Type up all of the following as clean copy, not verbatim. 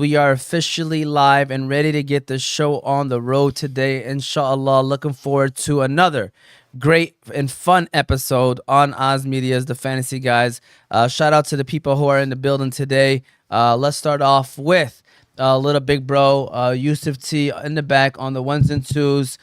we are officially live and ready to get the show on the road today. Inshallah, looking forward to another great and fun episode on Oz Media's The Fantasy Guys. Shout out to the people who are in the building today. Let's start off with little big bro, Yusuf T in the back on the ones and twos,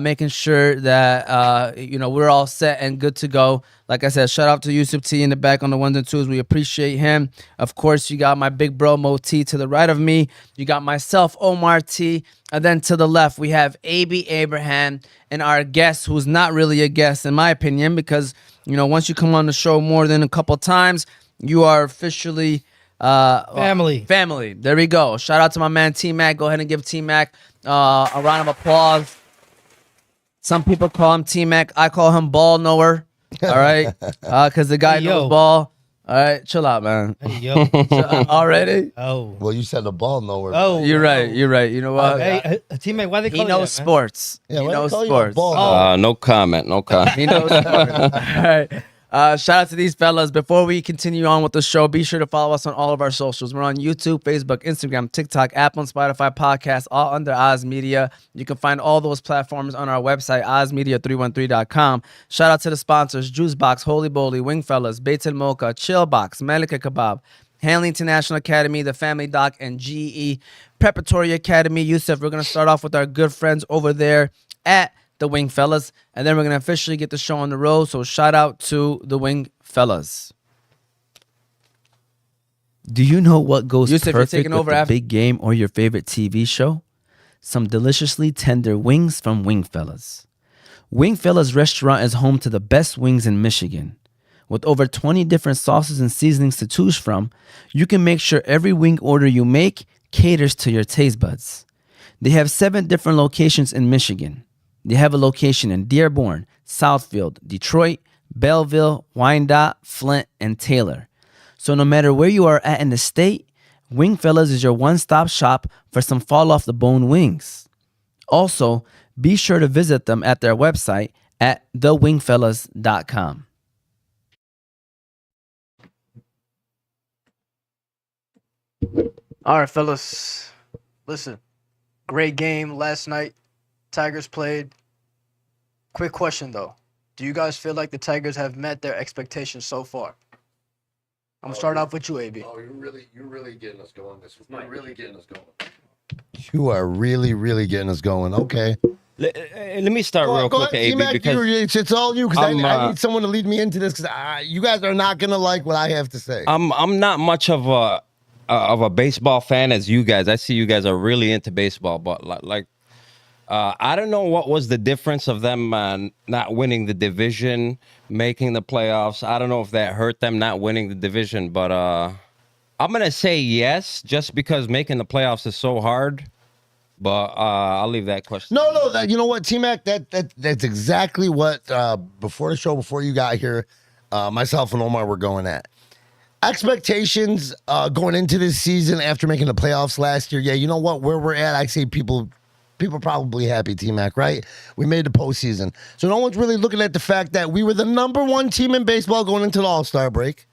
making sure that we're all set and good to go. Like I said, shout out to Yusuf T in the back on the ones and twos. We appreciate him. Of course, you got my big bro Mo T to the right of me. You got myself, Omar T, and then to the left we have AB Abraham and our guest, who's not really a guest in my opinion, because once you come on the show more than a couple times, you are officially family. There we go. Shout out to my man T-Mac. Go ahead and give T-Mac a round of applause. Some people call him T-Mac. I call him ball knower. All right, because the guy knows ball. All right, chill out, man. Hey, yo. Already? Oh. Well, you said the ball knower. Oh, you're right. You know what? Hey, teammate, why they call he knows sports. Yeah, he knows sports. No comment. He knows sports. All right. Shout out to these fellas. Before we continue on with the show, be sure to follow us on all of our socials. We're on YouTube, Facebook, Instagram, TikTok, Apple, and Spotify podcasts, all under Oz Media. You can find all those platforms on our website, ozmedia313.com. Shout out to the sponsors, Juice Box, Holy Bowly, Wing Fellas, Beit El Mocha, Chill Box, Malika Kebab, Hanley International Academy, The Family Doc, and GE Preparatory Academy. Yusuf, we're going to start off with our good friends over there at the Wing Fellas, and then we're gonna officially get the show on the road. So shout out to the Wing Fellas. Do you know what goes perfect with the big game or your favorite TV show? Some deliciously tender wings from Wing Fellas. Wing Fellas restaurant is home to the best wings in Michigan. With over 20 different sauces and seasonings to choose from, you can make sure every wing order you make caters to your taste buds. They have 7 different locations in Michigan. They have a location in Dearborn, Southfield, Detroit, Belleville, Wyandotte, Flint, and Taylor. So no matter where you are at in the state, Wing Fellas is your one-stop shop for some fall-off-the-bone wings. Also, be sure to visit them at their website at thewingfellas.com. All right, fellas. Listen, great game last night. Tigers played. Quick question though. Do you guys feel like the Tigers have met their expectations so far? I'm gonna start off with you, AB. Oh, you're really getting us going this week. You're really getting us going. You are really getting us going. Okay. Let me start real quick, AB, because it's all you. Because I need someone to lead me into this. Because you guys are not gonna like what I have to say. I'm not much of a baseball fan as you guys. I see you guys are really into baseball, but like. I don't know what was the difference of them not winning the division, making the playoffs. I don't know if that hurt them not winning the division, but I'm going to say yes, just because making the playoffs is so hard. But I'll leave that question. No, you know what, T-Mac, that's exactly what, before the show, before you got here, myself and Omar were going at. Expectations going into this season after making the playoffs last year, yeah, you know what, where we're at, I say people probably happy, T-Mac, right? We made the postseason. So no one's really looking at the fact that we were the #1 team in baseball going into the All-Star break.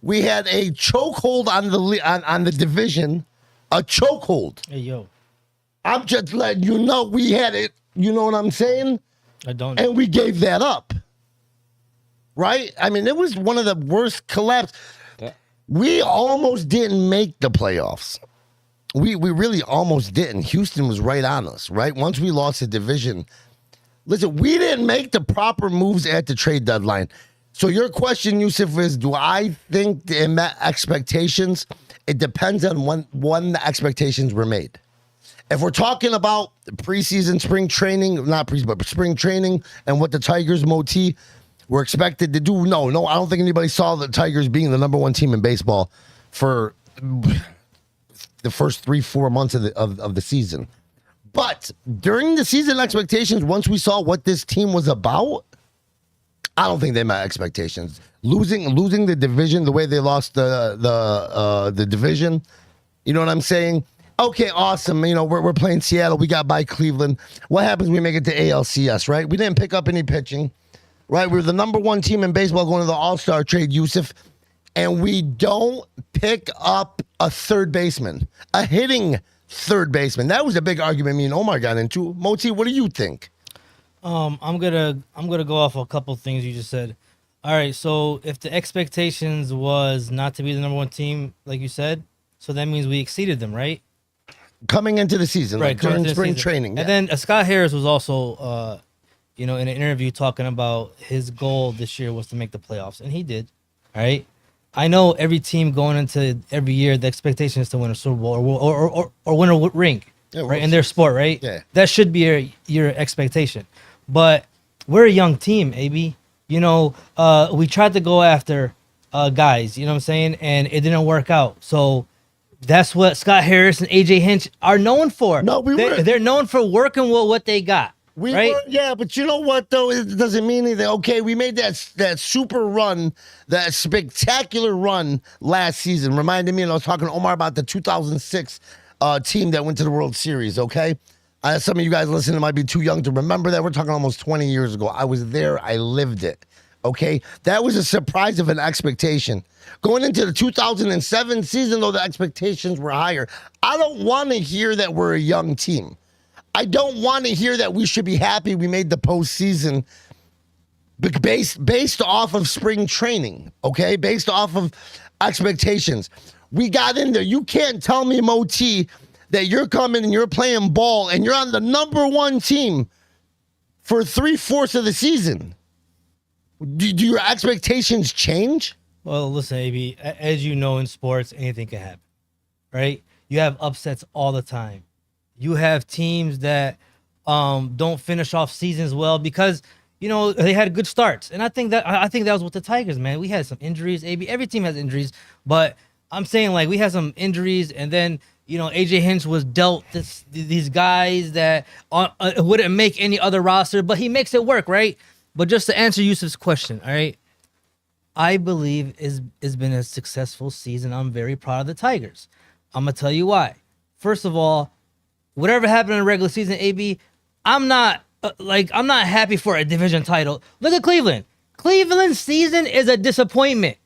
We had a chokehold on the division, a chokehold. Hey, yo. I'm just letting you know we had it. You know what I'm saying? I don't. And we gave that up. Right? I mean, it was one of the worst collapses. Yeah. We almost didn't make the playoffs. We really almost didn't. Houston was right on us, right? Once we lost the division. Listen, we didn't make the proper moves at the trade deadline. So your question, Yusuf, is do I think they met expectations? It depends on when the expectations were made. If we're talking about preseason, spring training, not preseason, but spring training and what the Tigers motif were expected to do, no, I don't think anybody saw the Tigers being the #1 team in baseball for the first 3-4 months of the season. But during the season expectations, once we saw what this team was about, I don't think they met expectations. Losing the division the way they lost the division, you know what I'm saying? Okay, awesome. You know, we're playing Seattle. We got by Cleveland. What happens when we make it to ALCS, right? We didn't pick up any pitching, right? We were the #1 team in baseball going to the All-Star trade, Yusuf, and we don't pick up a third baseman, a hitting third baseman. That was a big argument me and Omar got into. Moti, what do you think? I'm gonna go off a couple things you just said. All right, so if the expectations was not to be the number one team, like you said, so that means we exceeded them, right? Coming into the season, Right, like coming during into the spring season. training. And then Scott Harris was also, in an interview talking about his goal this year was to make the playoffs, and he did. All right. I know every team going into every year, the expectation is to win a Super Bowl or win a ring, Yeah, right? In their sport, right? Yeah. That should be your expectation. But we're a young team, AB. We tried to go after guys, you know what I'm saying? And it didn't work out. So that's what Scott Harris and AJ Hinch are known for. No, They're known for working with what they got. Right? Yeah, but you know what though? It doesn't mean anything. Okay, we made that super run, that spectacular run last season. Reminded me, and I was talking to Omar about the 2006 team that went to the World Series. Okay, some of you guys listening might be too young to remember that. We're talking almost 20 years ago. I was there. I lived it. Okay, that was a surprise of an expectation. Going into the 2007 season, though, the expectations were higher. I don't want to hear that we're a young team. I don't want to hear that we should be happy we made the postseason based off of spring training, okay? Based off of expectations. We got in there. You can't tell me, Moti, that you're coming and you're playing ball and you're on the number one team for 3/4 of the season. Do your expectations change? Well, listen, AB, as you know in sports, anything can happen, right? You have upsets all the time. You have teams that don't finish off seasons well because they had good starts, and I think that was with the Tigers, man. We had some injuries. AB, every team has injuries, but I'm saying like we had some injuries, and then AJ Hinch was dealt these guys that wouldn't make any other roster, but he makes it work, right? But just to answer Yusuf's question, all right, I believe it's been a successful season. I'm very proud of the Tigers. I'm gonna tell you why. First of all, whatever happened in the regular season, AB, I'm not happy for a division title. Look at Cleveland. Cleveland's season is a disappointment.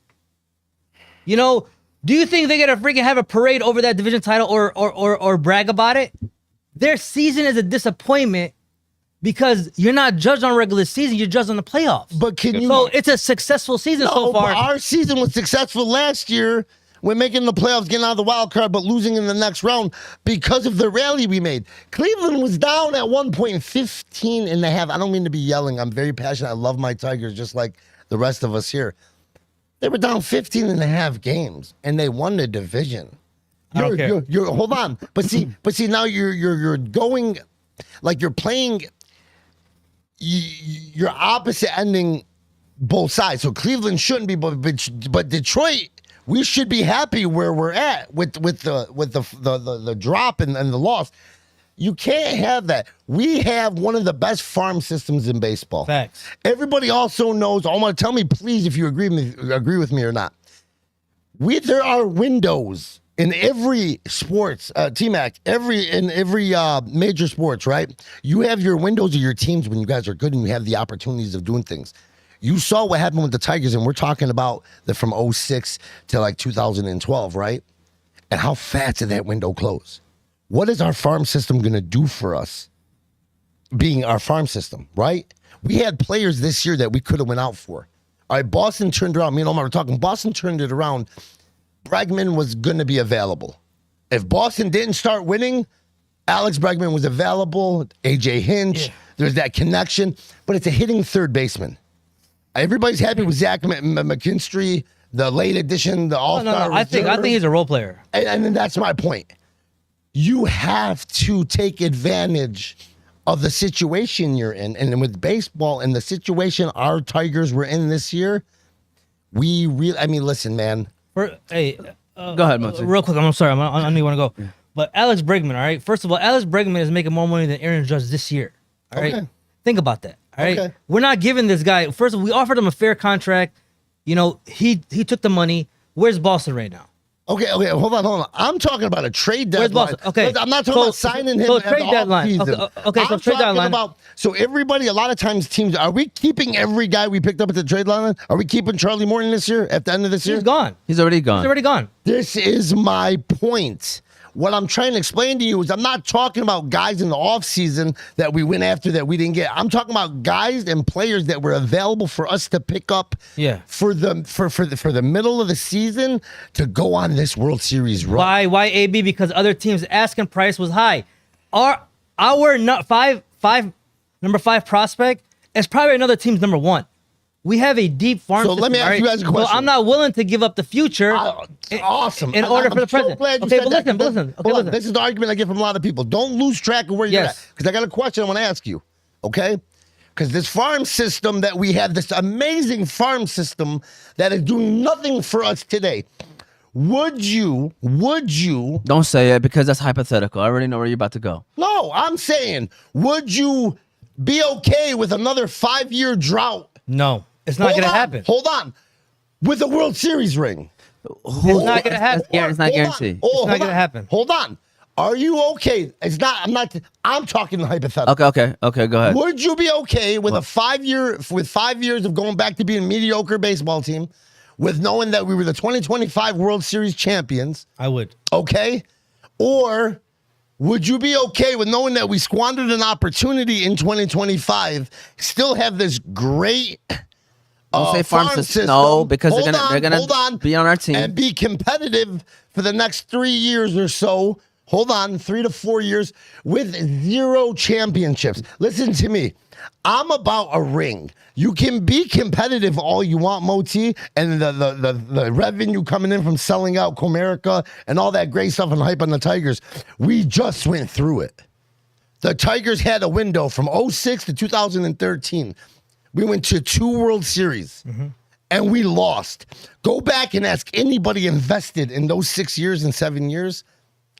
Do you think they're gonna freaking have a parade over that division title or brag about it? Their season is a disappointment because you're not judged on regular season, you're judged on the playoffs. But So it's a successful season so far. But our season was successful last year. We're making the playoffs, getting out of the wild card, but losing in the next round because of the rally we made. Cleveland was down at 1 point, 15 and a half. I don't mean to be yelling. I'm very passionate. I love my Tigers just like the rest of us here. They were down 15 and a half games, and they won the division. I don't care. You're hold on. But see, now you're going, like you're playing, you're opposite ending both sides. So Cleveland shouldn't be, but Detroit, we should be happy where we're at with the drop and the loss. You can't have that. We have one of the best farm systems in baseball. Facts. Everybody also knows. I want to tell me, please, if you agree with me or not. There are windows in every sports, T-Mac, in every major sports, right? You have your windows of your teams when you guys are good and you have the opportunities of doing things. You saw what happened with the Tigers, and we're talking about from 06 to like 2012, right? And how fast did that window close? What is our farm system going to do for us being our farm system, right? We had players this year that we could have went out for. All right, Boston turned around. Me and Omar were talking. Boston turned it around. Bregman was going to be available. If Boston didn't start winning, Alex Bregman was available. AJ Hinch. Yeah. There's that connection. But it's a hitting third baseman. Everybody's happy with Zach McKinstry, the late addition, the all-star. No. I think he's a role player. And that's my point. You have to take advantage of the situation you're in. And with baseball and the situation our Tigers were in this year, listen, man. Go ahead, Moti. Real quick, I'm sorry. I know you want to go. Yeah. But Alex Bregman, all right? First of all, Alex Bregman is making more money than Aaron Judge this year. All right? Okay. Think about that. All right? Okay. We're not giving this guy, first of all, we offered him a fair contract. He took the money. Where's Boston right now? Okay, hold on. I'm talking about a trade Where's deadline. Boston? Okay, I'm not talking about signing him so at trade the deadline. offseason. Okay, so I'm trade talking deadline. about, so everybody, a lot of times teams, are we keeping every guy we picked up at the trade deadline? Are we keeping Charlie Morton this year at the end of this year? He's gone. He's already gone. He's already gone. This is my point. What I'm trying to explain to you is I'm not talking about guys in the offseason that we went after that we didn't get. I'm talking about guys and players that were available for us to pick up for the middle of the season to go on this World Series run. Why AB? Because other teams' asking price was high. Our number 5 prospect is probably another team's number 1. We have a deep farm. So let me ask you guys a question. So I'm not willing to give up the future. Awesome. In order for the so present. glad you Okay, said but that, listen. Okay, hold on. listen. This is the argument I get from a lot of people. Don't lose track of where you're Yes. at. Because I got a question I want to ask you. Okay? Because this farm system that we have, this amazing farm system that is doing nothing for us today. Would you? Don't say it because that's hypothetical. I already know where you're about to go. No, I'm saying, would you be okay with another 5-year drought? No, it's not going to happen. Hold on. With a World Series ring. It's not going to happen. It's not guaranteed. It's not going to happen. Hold on. Are you okay? I'm talking hypothetical. Okay, go ahead. Would you be okay with 5 years of going back to being a mediocre baseball team, with knowing that we were the 2025 World Series champions? I would. Okay? Or would you be okay with knowing that we squandered an opportunity in 2025, still have this great Don't say farm system. No, because they're gonna be on our team and be competitive for the next 3 years or so. Hold on, 3 to 4 years with 0 championships. Listen to me. I'm about a ring. You can be competitive all you want, Moti, and the revenue coming in from selling out Comerica and all that great stuff and hype on the Tigers. We just went through it. The Tigers had a window from 06 to 2013. We went to 2 World Series. And we lost. Go back and ask anybody invested in those 6 years and 7 years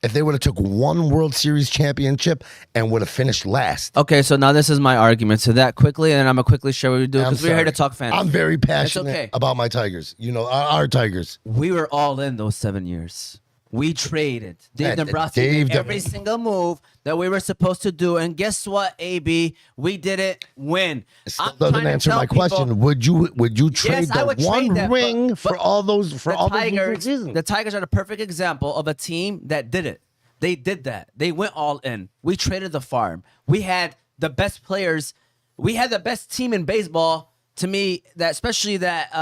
if they would have took 1 World Series championship and would have finished last. Okay, so now this is my argument to that quickly, and then I'm gonna quickly share what we do because we're here to talk fantasy. I'm very passionate okay. about my Tigers. You know, our Tigers. We were all in those 7 years. We traded. Dave Yeah, Dombrowski Dave did every single move that we were supposed to do, and guess what, AB? We did it. Win. It still doesn't answer my question. Would you trade I would the one trade that, ring but for all those Tigers? seasons? The Tigers are the perfect example of a team that did it. They did that. They went all in. We traded the farm. We had the best players. We had the best team in baseball. To me, that especially that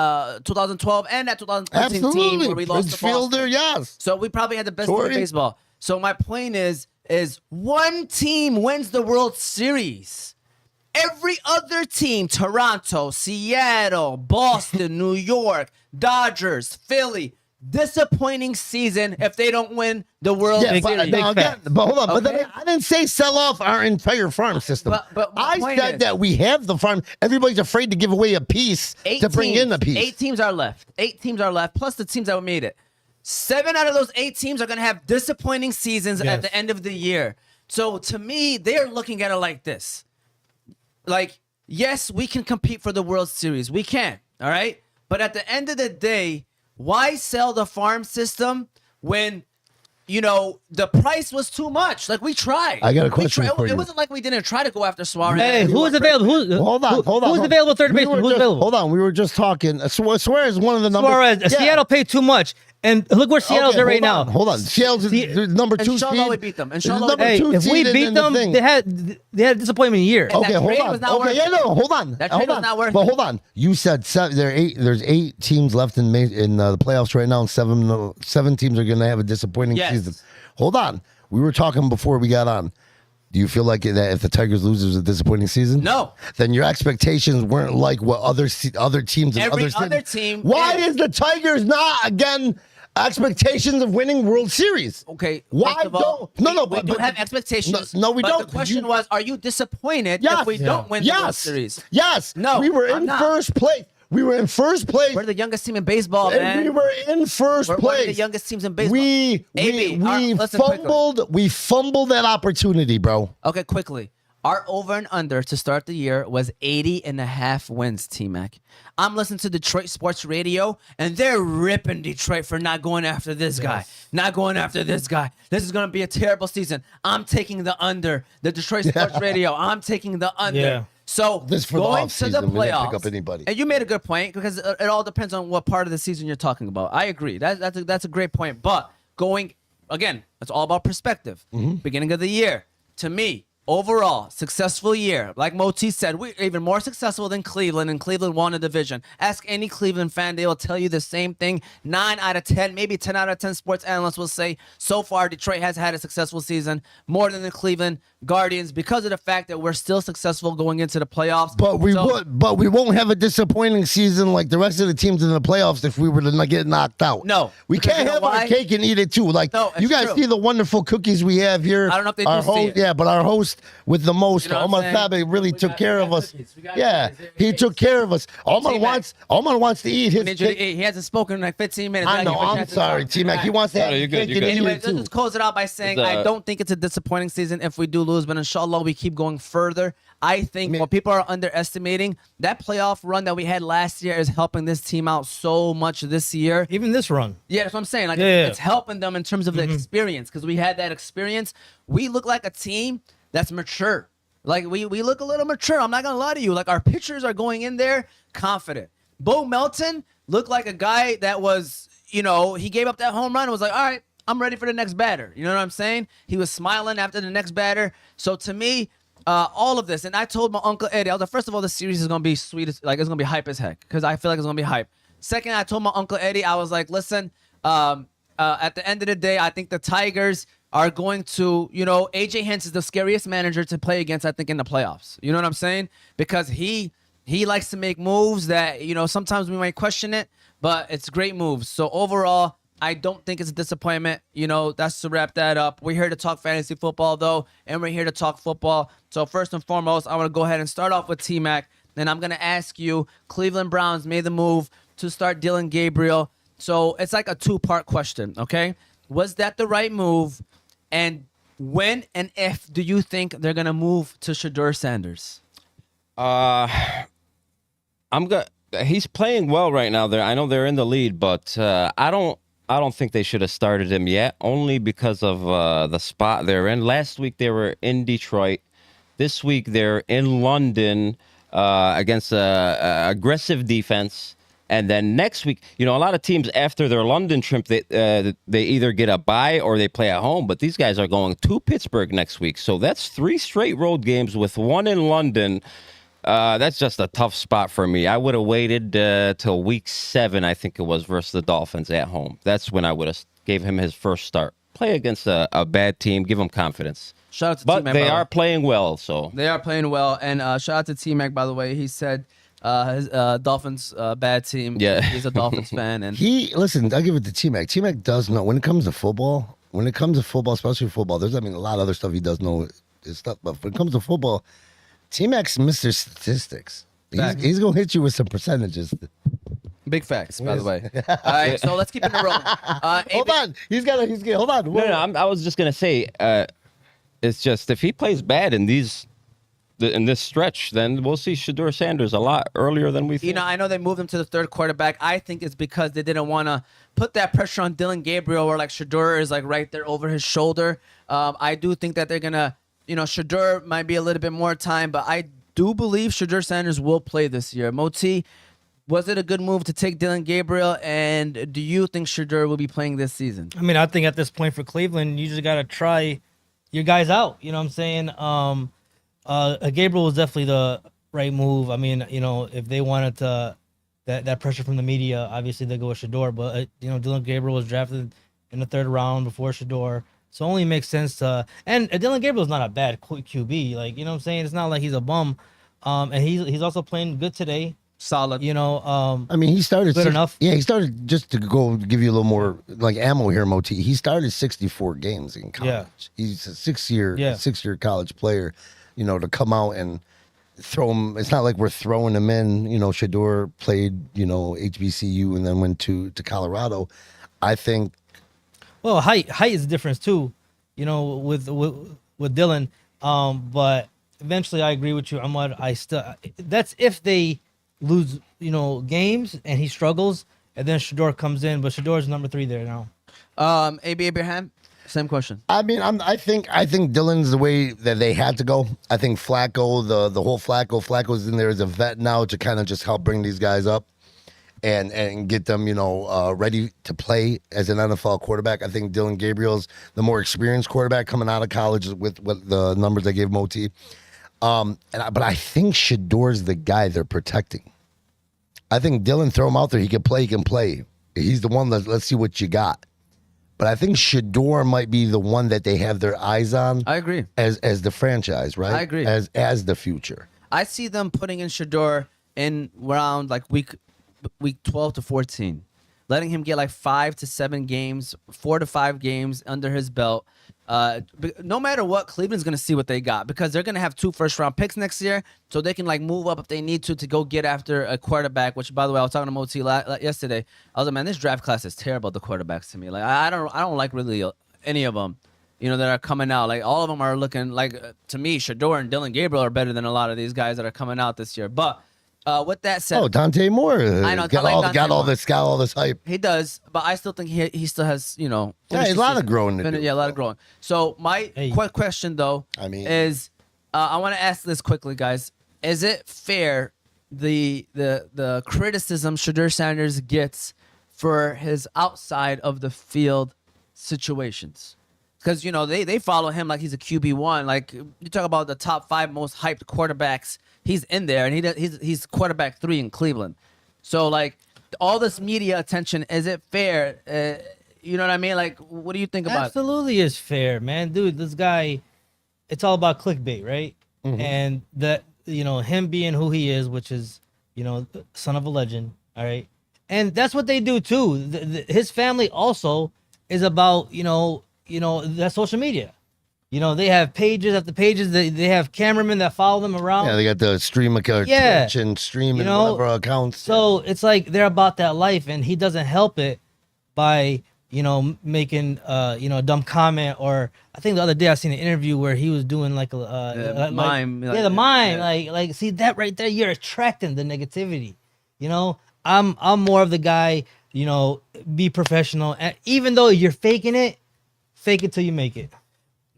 2012 and that 2013 team where we lost to Fielder, yes. So we probably had the best team in baseball. So my point is one team wins the World Series. Every other team, Toronto, Seattle, Boston, New York, Dodgers, Philly, disappointing season if they don't win the World Series. But hold on. Okay. But then I didn't say sell off our entire farm system. But I said that we have the farm. Everybody's afraid to give away a piece to bring in a piece. 8 teams are left. 8 teams are left, plus the teams that made it. 7 out of those 8 teams are going to have disappointing seasons at the end of the year. So to me, they're looking at it like this. Like, yes, we can compete for the World Series. We can, all right? But at the end of the day, why sell the farm system when, you know, the price was too much? Like, we tried. I got a question for you. It wasn't like we didn't try to go after Suarez. Hey, who is available? Hold on. Who's available third baseman? Who's available? Hold on. We were just talking. Suarez is one of the numbers. Suarez. Yeah. Seattle paid too much. And look where Seattle's at right now. Hold on. Seattle's number 2 seed. Inshallah we beat them. Hey, if we beat them, they had a disappointment year. And Okay, that hold trade on. was not Okay, worth yeah, it. no, hold on. That trade was not worth But it. hold on. You said there's 8 teams left in the playoffs right now, and 7 teams are going to have a disappointing season. Hold on. We were talking before we got on. Do you feel like that if the Tigers lose, it was a disappointing season? No. Then your expectations weren't like what other teams and Every other other team Why is. is the Tigers not again expectations of winning World Series? Okay. Why first of all, don't? we do have expectations. No, we but don't. The question was, are you disappointed Yes. if we don't win the World Series? Yes. No, we were I'm in not. first place. We were in first place. We're the youngest team in baseball, and man. we were in first We're place. one of the youngest teams in baseball. We AB, listen quickly. fumbled. We fumbled that opportunity, bro. Okay, quickly. Our over and under to start the year was 80.5 wins, T-Mac. I'm listening to Detroit sports radio, and they're ripping Detroit for not going after this guy, not going after this guy. This is going to be a terrible season. I'm taking the under. The Detroit sports radio, I'm taking the under. Yeah. So This for the going to the offseason, we didn't playoffs, pick up anybody. and you made a good point because it all depends on what part of the season you're talking about. I agree. That's a great point. But going, again, it's all about perspective. Beginning of the year, to me, overall, successful year. Like Moti said, we're even more successful than Cleveland, and Cleveland won a division. Ask any Cleveland fan, they will tell you the same thing. 9 out of 10, maybe 10 out of 10 sports analysts will say, so far, Detroit has had a successful season, more than the Cleveland Guardians, because of the fact that we're still successful going into the playoffs. But we So- we won't have a disappointing season like the rest of the teams in the playoffs if we were to not get knocked out. No, we because can't you know have why? our cake and eat it too. Like No, you it's guys true. see the wonderful cookies we have here. I don't know if they our do see host, it. yeah, but our host with the most, You know what I'm Omar saying? Fabe, really We took got- care we of got us. cookies. We got Yeah, cookies. he took care of us. T-Mac. Omar wants to eat I his need you to cake. eat. He hasn't spoken in like 15 minutes. I Gotta know. give him a I'm chance to sorry, talk. T-Mac. He wants to have No, his you're good, cake you're and good. eat Anyway, it let's too. just close it out by saying It's, I don't think it's a disappointing season if we do lose, but inshallah we keep going further. I think what people are underestimating, that playoff run that we had last year is helping this team out so much this year. Even this run. Yeah, that's what I'm saying. Like Yeah. it's helping them in terms of the experience because we had that experience. We look like a team that's mature. Like we look a little mature. I'm not gonna lie to you. Like our pitchers are going in there confident. Bo Melton looked like a guy that was, he gave up that home run and was like, all right, I'm ready for the next batter. You know what I'm saying? He was smiling after the next batter. So to me, all of this, and I told my Uncle Eddie, I was like, first of all, the series is gonna be sweet, it's gonna be hype as heck, because I feel like it's gonna be hype. Second, I told my Uncle Eddie, I was like, listen, at the end of the day, I think the Tigers are going to, AJ Hinch is the scariest manager to play against, I think, in the playoffs. You know what I'm saying? Because he likes to make moves that, sometimes we might question it, but it's great moves. So overall, I don't think it's a disappointment. That's to wrap that up. We're here to talk fantasy football, though, and we're here to talk football. So first and foremost, I want to go ahead and start off with T-Mac. And I'm going to ask you, Cleveland Browns made the move to start Dylan Gabriel. So it's like a two-part question, okay? Was that the right move? And when and if do you think they're going to move to Shedeur Sanders? He's playing well right now. I know they're in the lead, but I don't think they should have started him yet, only because of the spot they're in. Last week they were in Detroit. This week they're in London against a aggressive defense. And then next week, a lot of teams after their London trip, they either get a bye or they play at home. But these guys are going to Pittsburgh next week. So that's 3 straight road games with 1 in London. That's just a tough spot for me. I would have waited till week 7, I think it was, versus the Dolphins at home. That's when I would have gave him his first start. Play against a bad team, give him confidence. Shout out to But T-Mac. they by the way. are playing well, so. They are playing well. And shout out to T-Mac, by the way. He said his Dolphins bad team. Yeah. He's a Dolphins fan. And Listen, I'll give it to T-Mac. T-Mac does know when it comes to football, especially football, there's, a lot of other stuff he does know his stuff. But when it comes to football, T-Mac's Mr. Statistics. He's going to hit you with some percentages. big facts, by the way. All right, so let's keep it rolling. Hold on. Hold on. No, I was just going to say, it's just if he plays bad in this stretch, then we'll see Shedeur Sanders a lot earlier than we think. I know they moved him to the third quarterback. I think it's because they didn't want to put that pressure on Dylan Gabriel where, like, Shedeur is, like, right there over his shoulder. I do think that they're going to, Shedeur might be a little bit more time, but I do believe Shedeur Sanders will play this year. Moti, was it a good move to take Dylan Gabriel, and do you think Shedeur will be playing this season? I mean, I think at this point for Cleveland, you just got to try your guys out. You know what I'm saying? Gabriel was definitely the right move. I mean, if they wanted to, that pressure from the media, obviously they go with Shedeur. But, Dylan Gabriel was drafted in the 3rd round before Shedeur. So it only makes sense to, and Dylan Gabriel's not a bad QB. Like, you know what I'm saying? It's not like he's a bum. And he's also playing good today. Solid. He started Good enough. Yeah, he started, just to go give you a little more like ammo here, Moti. He started 64 games in college. Yeah. He's a 6-year college player. To come out and throw him. It's not like we're throwing him in. Shedeur played, HBCU and then went to Colorado. I think. Well, height is the difference too, with Dylan. But eventually I agree with you, Ahmad. That's if they lose, games and he struggles, and then Shador comes in, but Shador's number 3 there now. AB Abraham, same question. I mean, I think Dylan's the way that they had to go. I think Flacco, the whole Flacco's in there as a vet now to kind of just help bring these guys up and get them, ready to play as an NFL quarterback. I think Dylan Gabriel's the more experienced quarterback coming out of college with what the numbers I gave Moti. But I think Shador's the guy they're protecting. I think Dylan, throw him out there. He can play. He's the one let's see what you got. But I think Shador might be the one that they have their eyes on. I agree. As the franchise, right? I agree. As the future. I see them putting in Shador in around like week 12 to 14, letting him get like 5 to 7 games, 4 to 5 games under his belt. No matter what, Cleveland's gonna see what they got because they're gonna have 2 first-round picks next year, so they can like move up if they need to go get after a quarterback. Which, by the way, I was talking to Moti yesterday. I was like, man, this draft class is terrible. The quarterbacks to me, like I don't like really any of them, that are coming out. Like all of them are looking like to me, Shador and Dylan Gabriel are better than a lot of these guys that are coming out this year. But with that said, Dante Moore, I know, got all this hype. He does, but I still think he still has, Yeah, a lot of growing to do. Yeah, a lot of growing. So my quick question though, is I want to ask this quickly, guys. Is it fair the criticism Shador Sanders gets for his outside of the field situations? Because they follow him like he's a QB1. Like you talk about the top 5 most hyped quarterbacks. He's in there, and he's quarterback 3 in Cleveland. So, like, all this media attention, is it fair? You know what I mean? Like, what do you think about it? Absolutely is fair, man. Dude, this guy, it's all about clickbait, right? Mm-hmm. And that, him being who he is, which is, son of a legend, all right? And that's what they do, too. His family also is about, that social media. They have pages after pages. They have cameramen that follow them around. Yeah, they got the stream account, Twitch and stream and whatever accounts. So it's like they're about that life, and he doesn't help it by making a dumb comment. Or I think the other day I seen an interview where he was doing like a mime. The mime. Like see that right there. You're attracting the negativity. I'm more of the guy. Be professional, and even though you're faking it, fake it till you make it.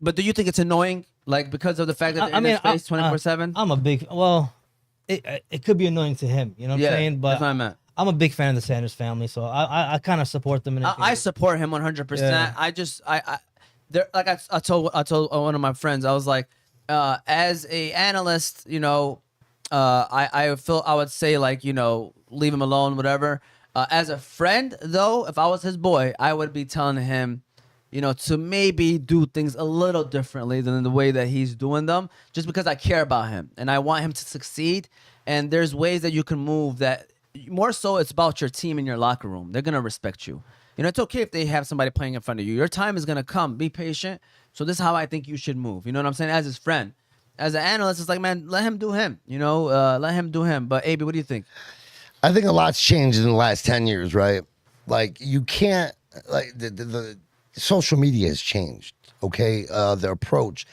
But do you think it's annoying, like because of the fact that they're in his face 24/7? I'm a big it could be annoying to him, you know what I'm saying? But that's what I meant. I'm a big fan of the Sanders family, so I kind of support them. I support him 100%. Yeah. I told one of my friends, I was like, as a analyst, I would say like leave him alone, whatever. As a friend, though, if I was his boy, I would be telling him, to maybe do things a little differently than the way that he's doing them, just because I care about him and I want him to succeed. And there's ways that you can move that more so it's about your team in your locker room. They're going to respect you. It's okay if they have somebody playing in front of you. Your time is going to come. Be patient. So this is how I think you should move. You know what I'm saying? As his friend. As an analyst, it's like, man, let him do him. Let him do him. But, AB, what do you think? I think a lot's changed in the last 10 years, right? Like, you can't, like, the social media has changed, okay? Their approach.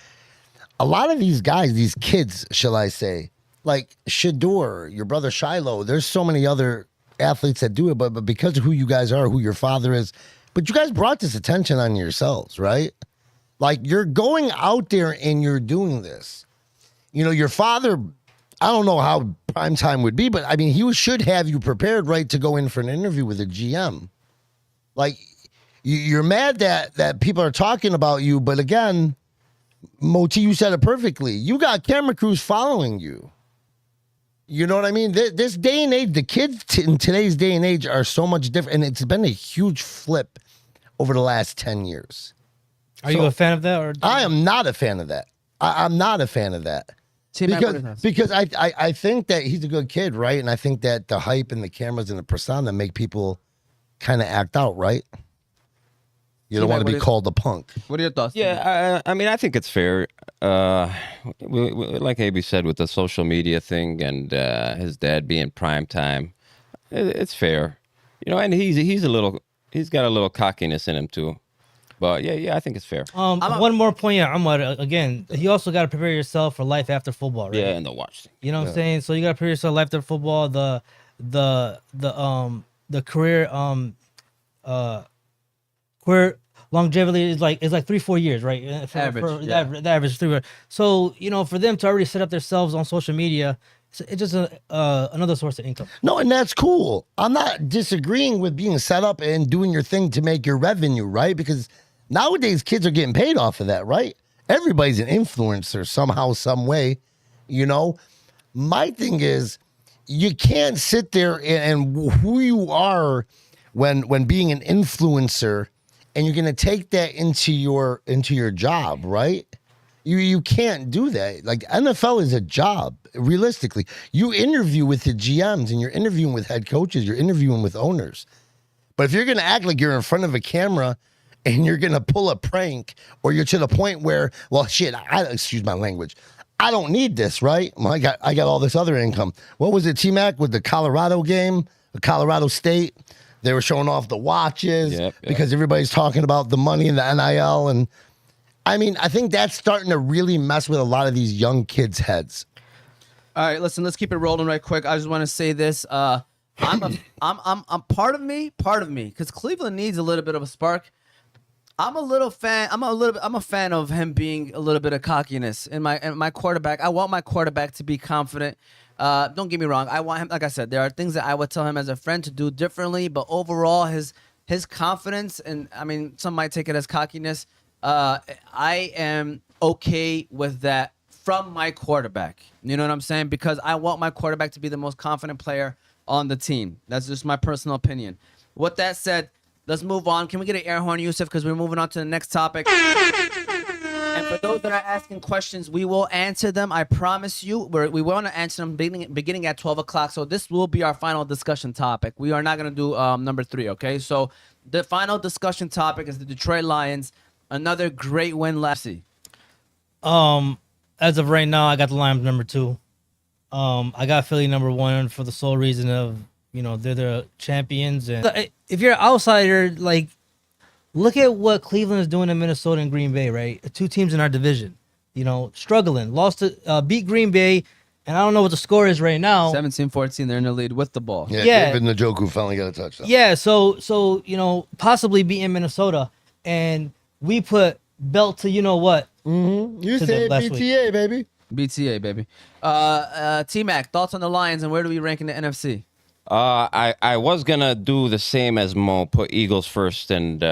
A lot of these guys, these kids, shall I say, like Shador, your brother Shiloh, there's so many other athletes that do it, but because of who you guys are, who your father is, but you guys brought this attention on yourselves, right? Like, you're going out there and you're doing this. Your father, I don't know how prime time would be, but I mean, he should have you prepared, right, to go in for an interview with a GM. Like, you're mad that people are talking about you, but again, Moti, you said it perfectly. You got camera crews following you. You know what I mean? This day and age, the kids in today's day and age are so much different, and it's been a huge flip over the last 10 years. Are you a fan of that? Or I am not a fan of that. I'm not a fan of that. Because I think that he's a good kid, right? And I think that the hype and the cameras and the persona make people kind of act out, right? You don't want to be called a punk. What are your thoughts? Yeah, I mean, I think it's fair. Like AB said, with the social media thing and his dad being prime time, it's fair. And he's got a little cockiness in him too. But yeah, I think it's fair. One more point, yeah, again, you also got to prepare yourself for life after football, right? Yeah, and the watch thing. You know what I'm saying? So you got to prepare yourself for life after football. The career longevity is like 3-4 years, right? Average, yeah. The average is 3 years. So for them to already set up themselves on social media, it's just another source of income. No, and that's cool. I'm not disagreeing with being set up and doing your thing to make your revenue, right? Because nowadays kids are getting paid off of that, right? Everybody's an influencer somehow, some way. My thing is, you can't sit there and who you are when being an influencer, and you're gonna take that into your job, right? You can't do that. Like, NFL is a job, realistically. You interview with the GMs, and you're interviewing with head coaches, you're interviewing with owners. But if you're gonna act like you're in front of a camera and you're gonna pull a prank, or you're to the point where, well, shit, excuse my language, I don't need this, right? Well, I got all this other income. What was it, T-Mac, with the Colorado game, the Colorado State? They were showing off the watches because everybody's talking about the money in the NIL. And I mean, I think that's starting to really mess with a lot of these young kids' heads. All right, listen, let's keep it rolling right quick. I just want to say this. I'm part of me, because Cleveland needs a little bit of a spark. I'm a fan of him being a little bit of cockiness in my quarterback. I want my quarterback to be confident. Don't get me wrong. I want him, like I said, there are things that I would tell him as a friend to do differently, but overall his confidence, and I mean, some might take it as cockiness. I am okay with that from my quarterback. You know what I'm saying? Because I want my quarterback to be the most confident player on the team. That's just my personal opinion. With that said, let's move on. Can we get an air horn, Yusuf? Because we're moving on to the next topic. And for those that are asking questions, we will answer them. I promise you. We want to answer them beginning at 12 o'clock. So this will be our final discussion topic. We are not going to do number 3, okay? So the final discussion topic is the Detroit Lions. Another great win last season. As of right now, I got the Lions number 2. I got Philly number 1 for the sole reason of, they're the champions. And if you're an outsider, like, look at what Cleveland is doing in Minnesota and Green Bay, right? 2 teams in our division, struggling. Beat Green Bay, and I don't know what the score is right now. 17-14, they're in the lead with the ball. Yeah. David Njoku finally got a touchdown. Yeah, so possibly beating Minnesota, and we put belt to what? Mm-hmm. You say BTA, baby. BTA, baby. T-Mac, thoughts on the Lions, and where do we rank in the NFC? I was gonna do the same as Mo, put Eagles first and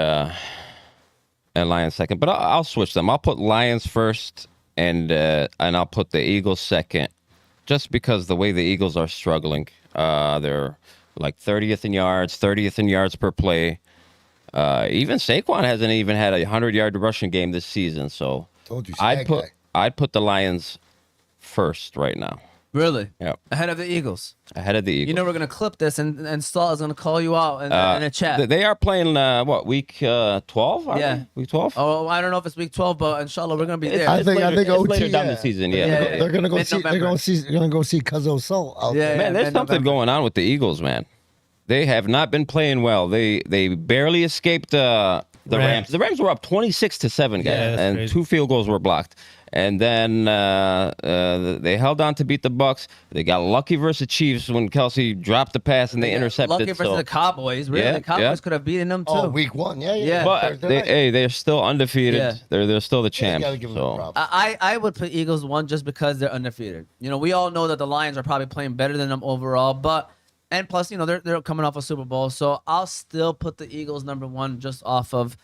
Lions second, but I'll switch them. I'll put Lions first and I'll put the Eagles second, just because the way the Eagles are struggling. They're like 30th in yards, 30th in yards per play. Even Saquon hasn't even had a 100-yard rushing game this season, so Told you, I'd put the Lions first right now. Really? Yep. Ahead of the Eagles. Ahead of the Eagles. We're going to clip this, and Stahl is going to call you out in a chat. They are playing, week 12? Yeah. Week 12? Oh, I don't know if it's week 12, but inshallah, we're going to be there. I think OT, later down the season, yeah. They're going to go see. They're going to go see Cuzzo Soul out there. Man, there's something going on with the Eagles, man. They have not been playing well. They barely escaped the Rams. The Rams were up 26-7, guys, and crazy. 2 field goals were blocked. And then they held on to beat the Bucks. They got lucky versus Chiefs when Kelsey dropped the pass and they intercepted. Lucky versus the Cowboys. Really, the Cowboys could have beaten them too. Oh, week 1, yeah. But they're still undefeated. Yeah. They're still the champs. So. I would put Eagles 1 just because they're undefeated. We all know that the Lions are probably playing better than them overall, and plus, they're coming off a Super Bowl, so I'll still put the Eagles number 1 just off of,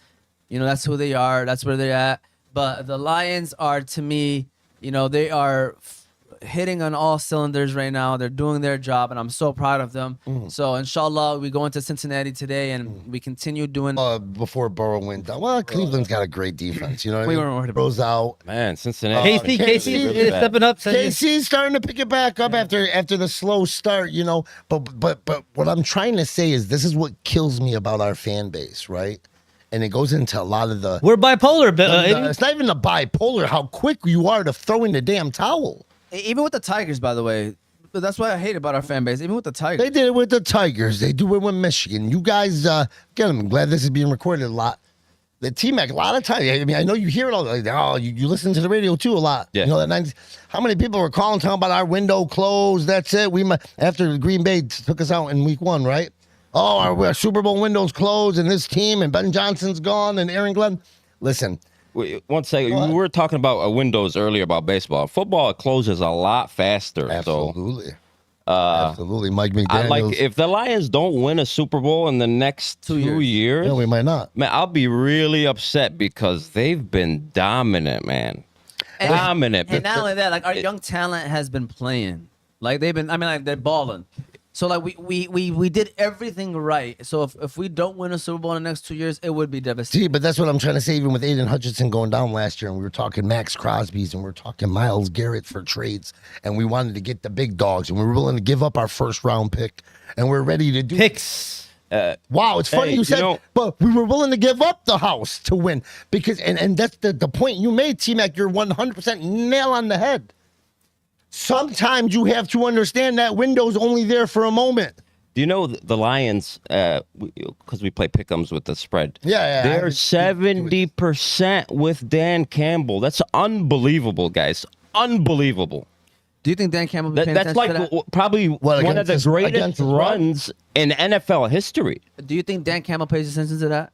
that's who they are, that's where they're at. But the Lions are, to me, they are hitting on all cylinders right now. They're doing their job, and I'm so proud of them. So, inshallah, we go into Cincinnati today, and we continue doing... before Burrow went down. Well, Cleveland's got a great defense. You know what I mean? We weren't worried about Burrow's out. Man, Cincinnati. KC is stepping up. KC's starting to pick it back up after the slow start, But what I'm trying to say is this is what kills me about our fan base, right? And it goes into a lot of the... We're bipolar. It's not even the bipolar, how quick you are to throw in the damn towel. Even with the Tigers, by the way. That's what I hate about our fan base. Even with the Tigers. They did it with the Tigers. They do it with Michigan. You guys, again, I'm glad this is being recorded a lot. The T-Mac, a lot of times, I mean, I know you hear it all, like, oh, you listen to the radio too a lot. Yeah. You know, that 90s, how many people were calling, talking about our window closed, that's it. After Green Bay took us out in week 1, right? Oh, our Super Bowl window's closed, and this team, and Ben Johnson's gone, and Aaron Glenn. Listen. Wait, one second. We were talking about windows earlier about baseball. Football closes a lot faster. Absolutely. So, Absolutely. Mike McDaniels. like if the Lions don't win a Super Bowl in the next 2 years, yeah, we might not. man, I'll be really upset because they've been dominant, man. Dominant. And not only that, like our young talent has been playing. Like they've been, I mean, like they're balling. So like we did everything right. So if we don't win a Super Bowl in the next 2 years, it would be devastating. See, but that's what I'm trying to say. Even with Aiden Hutchinson going down last year, and we were talking Max Crosby's, and we were talking Myles Garrett for trades, and we wanted to get the big dogs, and we were willing to give up our first round pick, and we're ready to do Picks. Wow, it's funny Hey, you said, you know- but we were willing to give up the house to win because, and that's the point you made, T-Mac. You're 100% nail on the head. Sometimes you have to understand that window's only there for a moment. Do you know the Lions? Because we play pick'ems with the spread. Yeah, they're 70% with Dan Campbell. That's unbelievable, guys. Unbelievable. Do you think Dan Campbell? Will be paying That's attention like to that? probably one of against the his- greatest against his run? runs in NFL history. Do you think Dan Campbell pays attention to that?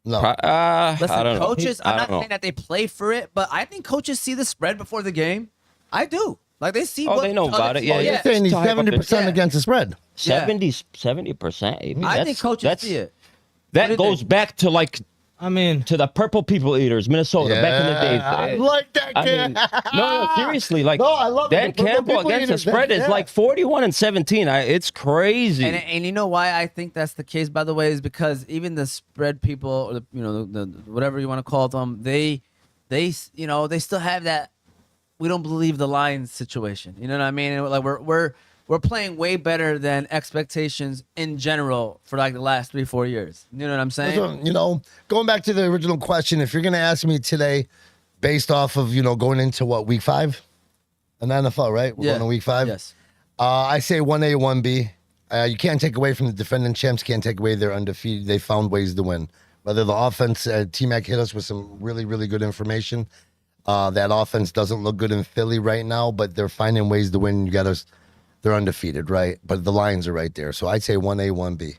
No, Listen, I don't know. coaches. I I'm not don't know. saying that they play for it, but I think coaches see the spread before the game. I do. Like they see. Oh, what they know about it. Yeah, you're yeah. saying he's To hype up the- 70% Yeah. against the spread. 70%. I think coaches see it. What do That you goes think? back to like I mean, to the Purple People Eaters, Minnesota, back in the days. I like that I kid. mean, no, seriously, like No, I love it. Dan The Purple Campbell People against the Eaters, spread is yeah. like 41-17. It's crazy. And you know why I think that's the case, by the way, is because even the spread people, or the whatever you want to call them, they still have that we don't believe the Lions situation. You know what I mean? And like we're playing way better than expectations in general for like the last 3-4 years. You know what I'm saying? That's what, going back to the original question, if you're going to ask me today, based off of, going into what, week 5? An NFL, right? We're going to week 5? Yes. I say 1A, 1B. You can't take away from the defending champs, can't take away their undefeated. They found ways to win. Whether the offense, T-Mac hit us with some really, really good information. That offense doesn't look good in Philly right now, but they're finding ways to win. They're undefeated, right? But the Lions are right there. So I'd say 1A, 1B.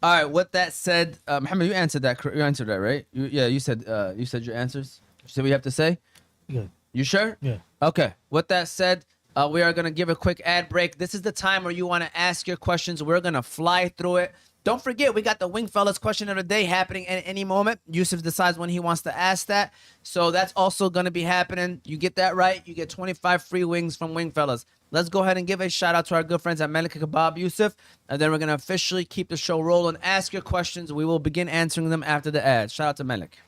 All right. With that said, Mohammed, you answered that. You answered that, right? You said your answers. You said what you have to say. good. You sure? Yeah. Okay. With that said, we are gonna give a quick ad break. This is the time where you want to ask your questions. We're gonna fly through it. Don't forget, we got the Wing Fellas question of the day happening at any moment. Yusuf decides when he wants to ask that. So that's also going to be happening. You get that right, you get 25 free wings from Wing Fellas. Let's go ahead and give a shout out to our good friends at Malik Kebab, Yusuf. And then we're going to officially keep the show rolling. Ask your questions. We will begin answering them after the ad. Shout out to Malik.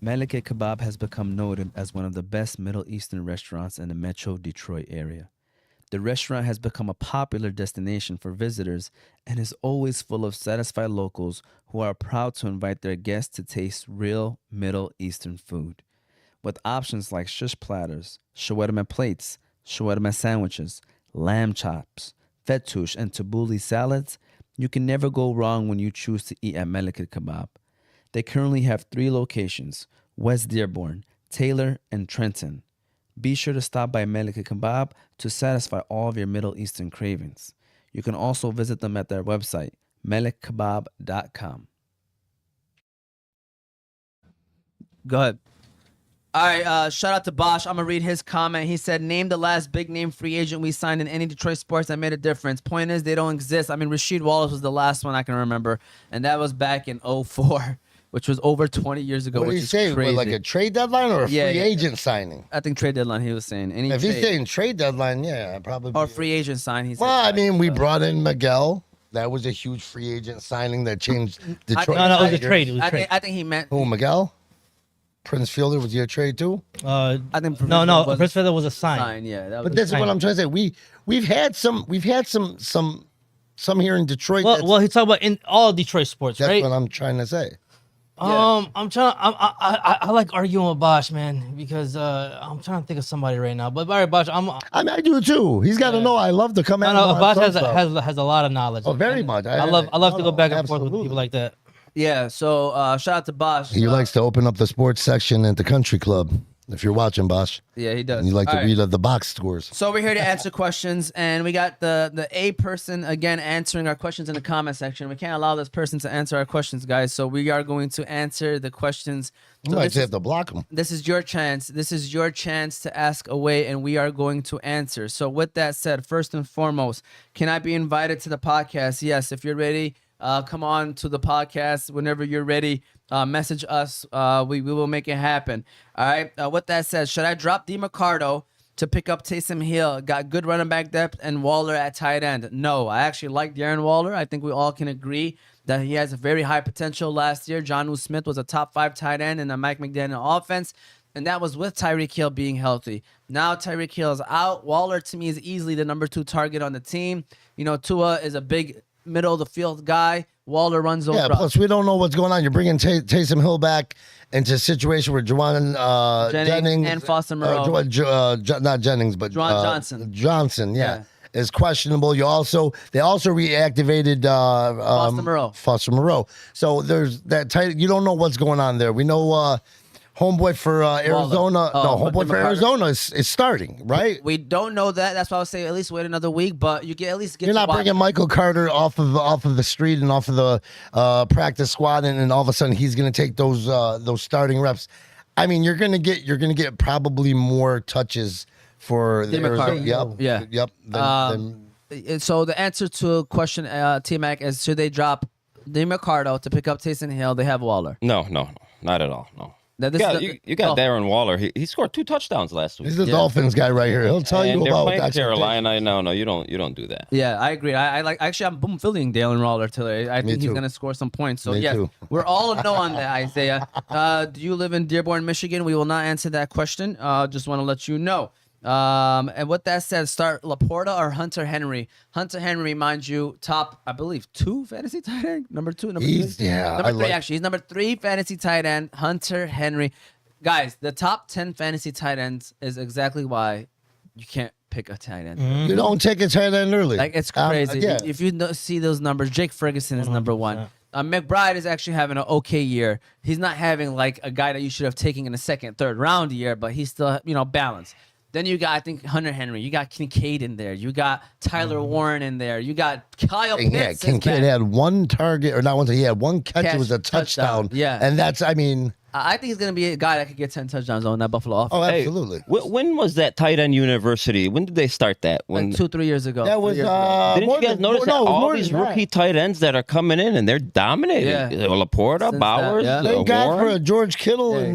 Malik Kebab has become noted as one of the best Middle Eastern restaurants in the Metro Detroit area. The restaurant has become a popular destination for visitors and is always full of satisfied locals who are proud to invite their guests to taste real Middle Eastern food. With options like shish platters, shawarma plates, shawarma sandwiches, lamb chops, fattoush, and tabbouleh salads, you can never go wrong when you choose to eat at Malik Kebab. They currently have 3 locations, West Dearborn, Taylor, and Trenton. Be sure to stop by Malik Kebab to satisfy all of your Middle Eastern cravings. You can also visit them at their website, malikkebab.com. Go ahead. All right, shout out to Bosch. I'm going to read his comment. He said, name the last big-name free agent we signed in any Detroit sports that made a difference. Point is, they don't exist. I mean, Rasheed Wallace was the last one I can remember, and that was back in 2004. Which was over 20 years ago, What do which you is say? crazy. Like a trade deadline or a Yeah, free yeah. agent signing? I think trade deadline, he was saying. Any If he's trade. saying trade deadline, yeah, probably. Or free agent sign, he said. Well, I mean, we brought in Miguel. That was a huge free agent signing that changed Detroit. No, it was a Tigers. trade. It was a trade. I think he meant. Who, Miguel? Prince Fielder was your trade too? I think No, was Prince Feather was a sign. sign. Yeah, that was But this is what China. I'm trying to say. We've had some here in Detroit. Well, he's talking about in all Detroit sports, that's right? what I'm trying to say. I'm trying. I like arguing with Bosch, man, because I'm trying to think of somebody right now. But all right, Bosch, I mean, I do too. He's got to know I love to come at him on Bosch some has stuff. has a lot of knowledge. Oh, very And much. I love to go back and forth with absolutely. people like that. Yeah. So shout out to Bosch. He likes to open up the sports section at the country club. If you're watching, Bosch, Yeah, he does. and you like to All right. read the box scores. So we're here to answer questions, and we got the A person again answering our questions in the comment section. We can't allow this person to answer our questions, guys. So we are going to answer the questions. You So might this have is, to block him. this is your chance. This is your chance to ask away, and we are going to answer. So with that said, first and foremost, can I be invited to the podcast? Yes, if you're ready. Come on to the podcast whenever you're ready. Message us. We will make it happen. All right. With that said, should I drop DeMarcado to pick up Taysom Hill? Got good running back depth and Waller at tight end. No, I actually like Darren Waller. I think we all can agree that he has a very high potential last year. Jonnu Smith was a top 5 tight end in the Mike McDaniel offense. And that was with Tyreek Hill being healthy. Now Tyreek Hill is out. Waller, to me, is easily the number 2 target on the team. You know, Tua is a big middle of the field guy. Waller runs over. Yeah, plus we don't know what's going on. You're bringing Taysom Hill back into a situation where Juwan Jennings and Foster Moreau. Not Jennings, but Juwan Johnson. Johnson, is questionable. They also reactivated Foster Moreau. So there's that tight. You don't know what's going on there. We know homeboy for Arizona. Homeboy for Arizona is starting, right? We don't know that. That's why I would say at least wait another week. But you can at least get. You're to not watch. bringing Michael Carter off of the street and off of the practice squad, and all of a sudden he's going to take those starting reps. I mean, you're going to get probably more touches for the Arizona. Yep. So the answer to a question, T-Mac, is should they drop DeMarcado to pick up Taysom Hill? They have Waller. No, not at all. No. Now, this is You got Darren Waller. He scored 2 touchdowns last week. He's the Dolphins guy right here. He'll tell And you they're about playing that. Carolina. No, you don't do that. Yeah, I agree. I like actually I'm boom feeling Dalen Waller today. I think he's too. gonna score some points. So Me yes, too. we're all a no on that, Isaiah. Do you live in Dearborn, Michigan? We will not answer that question. Just want to let you know. And with that said, start Laporta or Hunter Henry. Hunter Henry, mind you, top I believe 2 fantasy tight end. Number 2, number 3. Number 3 actually. He's number 3 fantasy tight end. Hunter Henry. Guys, the top 10 fantasy tight ends is exactly why you can't pick a tight end. You don't take a tight end early. Like, it's crazy. Yeah. If you see those numbers, Jake Ferguson is number 1. McBride is actually having an okay year. He's not having like a guy that you should have taken in the 2nd, 3rd round year, but he's still, balanced. Then you got, I think, Hunter Henry. You got Kincaid in there. You got Tyler Warren in there. You got Kyle Pitts. Yeah, Kincaid had 1 target, or not 1 target. He had 1 catch. It was a touchdown. Yeah. And that's, I mean. I think he's going to be a guy that could get 10 touchdowns on that Buffalo offense. Oh, Hey, absolutely. When was that tight end university? When did they start that? When Like 2-3 years ago. That was 3 years ago. didn't you guys notice that all these than that. rookie tight ends that are coming in and they're dominating? Yeah. Laporta, Since Bowers, that, yeah. Thank God for Warren. George Kittle and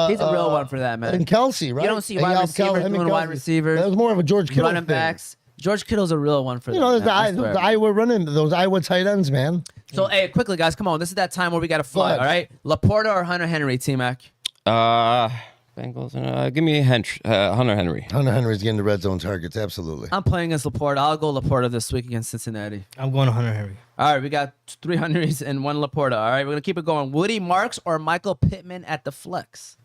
He's a real one for that, man. and Kelsey, right? You don't see And wide Cal- receivers him and doing wide Kelsey. receivers. That was more of a George Kittle running thing. backs. George Kittle's a real one for that. You know, man, I swear. the Iowa running, those Iowa tight ends, man. So, hey, quickly, guys, come on. This is that time where we got to fly, ahead. all right? Laporta or Hunter Henry, T-Mac? Bengals. Give me Hunter Henry. Hunter Henry's getting the red zone targets, absolutely. I'm playing against Laporta. I'll go Laporta this week against Cincinnati. I'm going to Hunter Henry. All right, we got 3 Henrys and 1 Laporta. All right, we're going to keep it going. Woody Marks or Michael Pittman at the flex?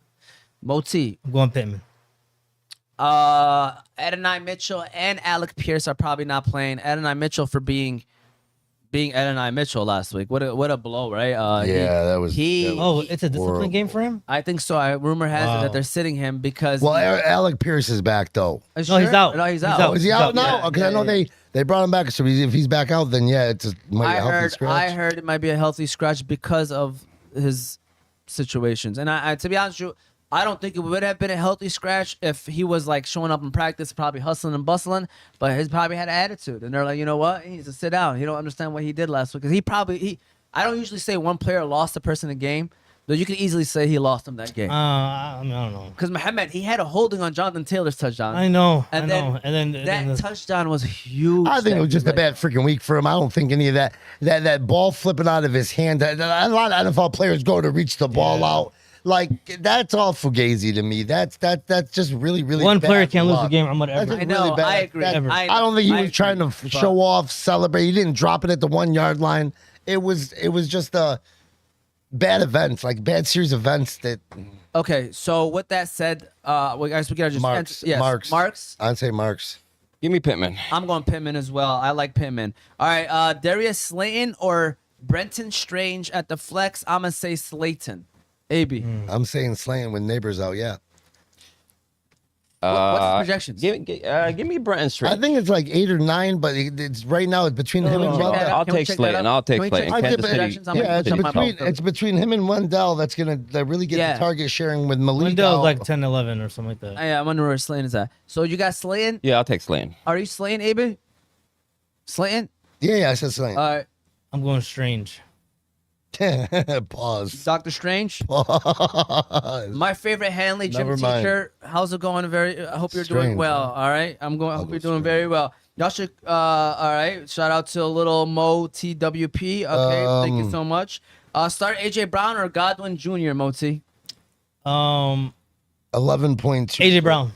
Moti. I'm going Pittman. Adonai Mitchell and Alec Pierce are probably not playing. Adonai Mitchell for being Adonai Mitchell last week. What a blow, right? That was. Oh, it's a discipline horrible. game for him? I think so. Rumor has it Wow. that they're sitting him because. Well, Alec Pierce is back, though. No, he's out. No, he's He's out. out. Oh, is he He's out out, now? yeah. Because Yeah, I know yeah. they brought him back. So if he's back out, then yeah, might be a healthy scratch. I heard it might be a healthy scratch because of his situations. And I to be honest with you, I don't think it would have been a healthy scratch if he was like showing up in practice, probably hustling and bustling, but he's probably had an attitude. And they're like, you know what? He needs to sit down. He don't understand what he did last week. Because I don't usually say one player lost a person a game, but you can easily say he lost him that game. I don't know. Because Mohamed, he had a holding on Jonathan Taylor's touchdown. I know. And I then know. And then that touchdown was huge. I think it was just a Like, bad freaking week for him. I don't think any of that ball flipping out of his hand. A lot of NFL players go to reach the ball out. Like that's all fugazi to me. That's just really one bad player can't lose the luck. game. I'm That's whatever. just I know, really bad. I agree. I don't think he was trying to agree. show off, celebrate. He didn't drop it at the 1 yard line. It was just a bad events, like bad series of events that Okay, so with that said, we gotta just Marks. Marks. I'd say Marks. Give me Pittman. I'm going Pittman as well. I like Pittman. All right, Darius Slayton or Brenton Strange at the flex. I'm gonna say Slayton. AB. I'm saying Slayton with Neighbors out. Yeah. What's his projections? Give me Brenton Strange. I think it's like 8 or 9, but it's right now. It's between him and check that Wendell. out? I'll Can we take check that Slayton. out? I'll take Can we check Slayton. that Kansas out? City. Projections? I'm Yeah, gonna it's put my between phone. it's between him and Wendell that's gonna really get Yeah. the target sharing with Malik. Wendell's out. like 10, 11 or something like that. Yeah, I wonder where Slayton is at. So you got Slayton. Yeah, I'll take Slayton. Are you Slayton, AB? Slayton. Yeah, I said Slayton. All right. I'm going Strange. Pause. Doctor Strange. Pause. My favorite Hanley gym Never mind. teacher. How's it going? I hope you're doing Strange, well. man. All right. I hope you're doing strange. very well. Y'all should. All right. Shout out to little Mo TWP. Okay. Thank you so much. Start AJ Brown or Godwin Jr. Moti. 11.2 11.2. AJ Brown.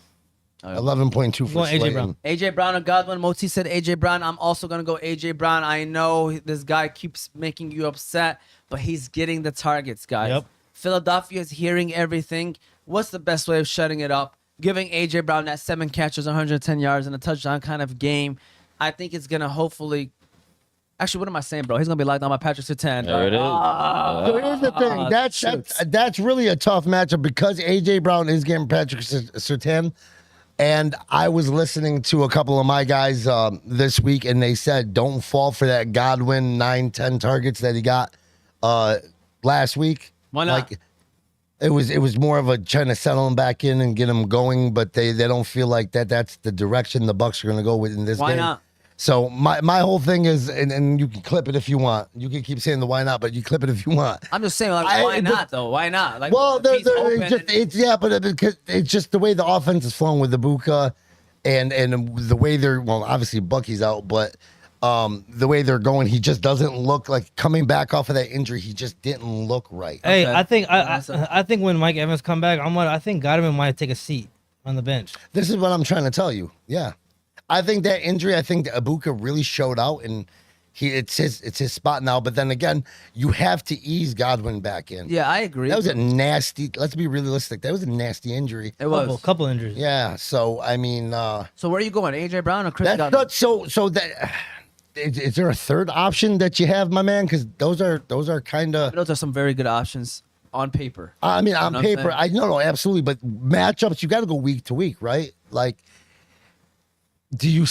11.2 for Going AJ Slayton. Brown. AJ Brown or Godwin. Moti said AJ Brown. I'm also gonna go AJ Brown. I know this guy keeps making you upset, but he's getting the targets, guys. Yep. Philadelphia is hearing everything. What's the best way of shutting it up? Giving AJ Brown that 7 catches, 110 yards, and a touchdown kind of game. I think it's gonna hopefully. Actually, what am I saying, bro? He's gonna be locked on by Patrick Surtain. There it is. So here's the thing. That's really a tough matchup because AJ Brown is getting Patrick Surtain. And I was listening to a couple of my guys this week, and they said don't fall for that Godwin 9-10 targets that he got last week. Why not? Like, it was more of a trying to settle him back in and get him going, but they don't feel like that's the direction the Bucks are going to go with in this Why game. not? So my whole thing is, and you can clip it if you want. You can keep saying the why not, but you clip it if you want. I'm just saying, like, why not though? Why not? Like, Well, he's open and- because it's just the way the offense is flowing with the Buka, and the way they're obviously Bucky's out, but the way they're going, he just doesn't look like coming back off of that injury. He just didn't look right. Hey, Okay. I think I think when Mike Evans come back, I think Godwin might take a seat on the bench. This is what I'm trying to tell you. Yeah, I think that injury. I think that Ibuka really showed out, and it's his spot now. But then again, you have to ease Godwin back in. Yeah, I agree. That was a nasty. Let's be realistic. That was a nasty injury. It was. Couple injuries. Yeah. So I mean, So where are you going, AJ Brown or Chris that's Godwin? not so that. Is there a third option that you have, my man? Because those are kind of. Those are some very good options on paper. I mean, on know what I'm paper, saying? no, absolutely. But matchups, you got to go week to week, right? Like, did you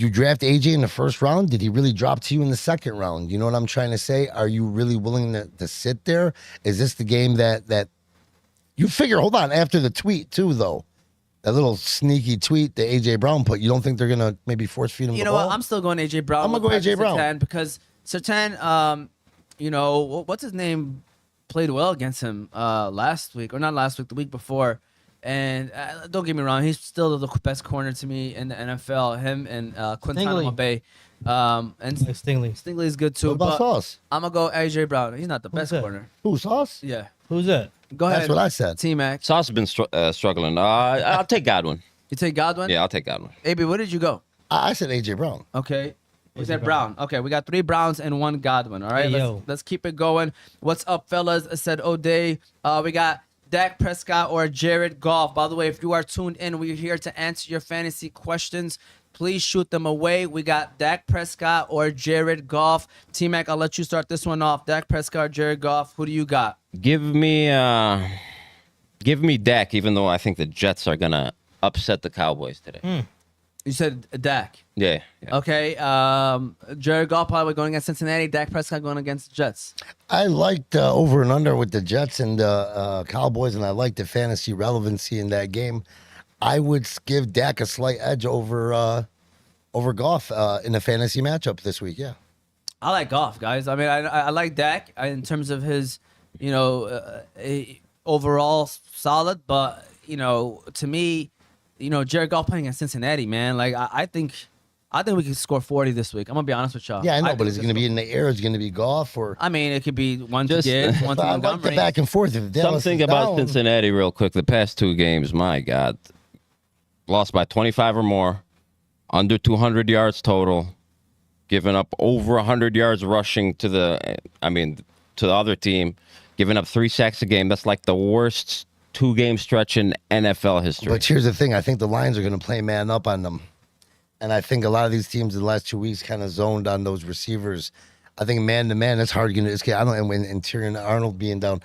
draft AJ in the first round? Did he really drop to you in the second round? You know what I'm trying to say? Are you really willing to sit there? Is this the game that you figure? Hold on, after the tweet too, though. That little sneaky tweet that AJ Brown put. You don't think they're gonna maybe force feed him? You the know ball? what? I'm still going AJ Brown. I'm gonna with go AJ Patrick Brown. Surtain because Surtain, you know, what's his name, played well against him last week, or not last week, the week before. And don't get me wrong, he's still the best corner to me in the NFL. Him and Quintana Bay, and Like Stingley. Stingley is good too. What about But Sauce? I'm gonna go AJ Brown. He's not the best that? corner. Who, Sauce? Yeah, Who's that? go ahead. That's what I said. T Mac. Sauce has been struggling. I'll take Godwin. You take Godwin. Yeah, I'll take Godwin. AB, where did you go? I said AJ Brown. Okay. We said Brown. Okay, we got 3 Browns and 1 Godwin. All right, Hey, let's, yo. let's keep it going. What's up, fellas? I said O'Day. We got Dak Prescott or Jared Goff. By the way, if you are tuned in, we're here to answer your fantasy questions. Please shoot them away. We got Dak Prescott or Jared Goff. T-Mac, I'll let you start this one off. Dak Prescott or Jared Goff. Who do you got? Give me Dak, even though I think the Jets are gonna upset the Cowboys today. You said Dak. Yeah. Okay. Jared Goff probably going against Cincinnati. Dak Prescott going against the Jets. I liked over and under with the Jets and Cowboys, and I like the fantasy relevancy in that game. I would give Dak a slight edge over Goff in a fantasy matchup this week. Yeah, I like Goff, guys. I mean, I like Dak in terms of his, overall solid, but to me, Jared Goff playing in Cincinnati, man. Like I think we could score 40 this week. I'm gonna be honest with y'all. yeah, I know, but think is it this going to be in the air? Is it going to be Goff or? I mean, it could be one to Just- Gibbs, one to I like the Montgomery. back and forth. If Dallas Something is about down, Cincinnati, real quick. The past 2 games, my God, lost by 25 or more, under 200 yards total, giving up over 100 yards rushing to the other team, giving up 3 sacks a game. That's like the worst 2-game stretch in NFL history. But here's the thing: I think the Lions are going to play man up on them, and I think a lot of these teams in the last 2 weeks kind of zoned on those receivers. I think man to man, that's hard to get. I don't. And when Tyrion Arnold being down,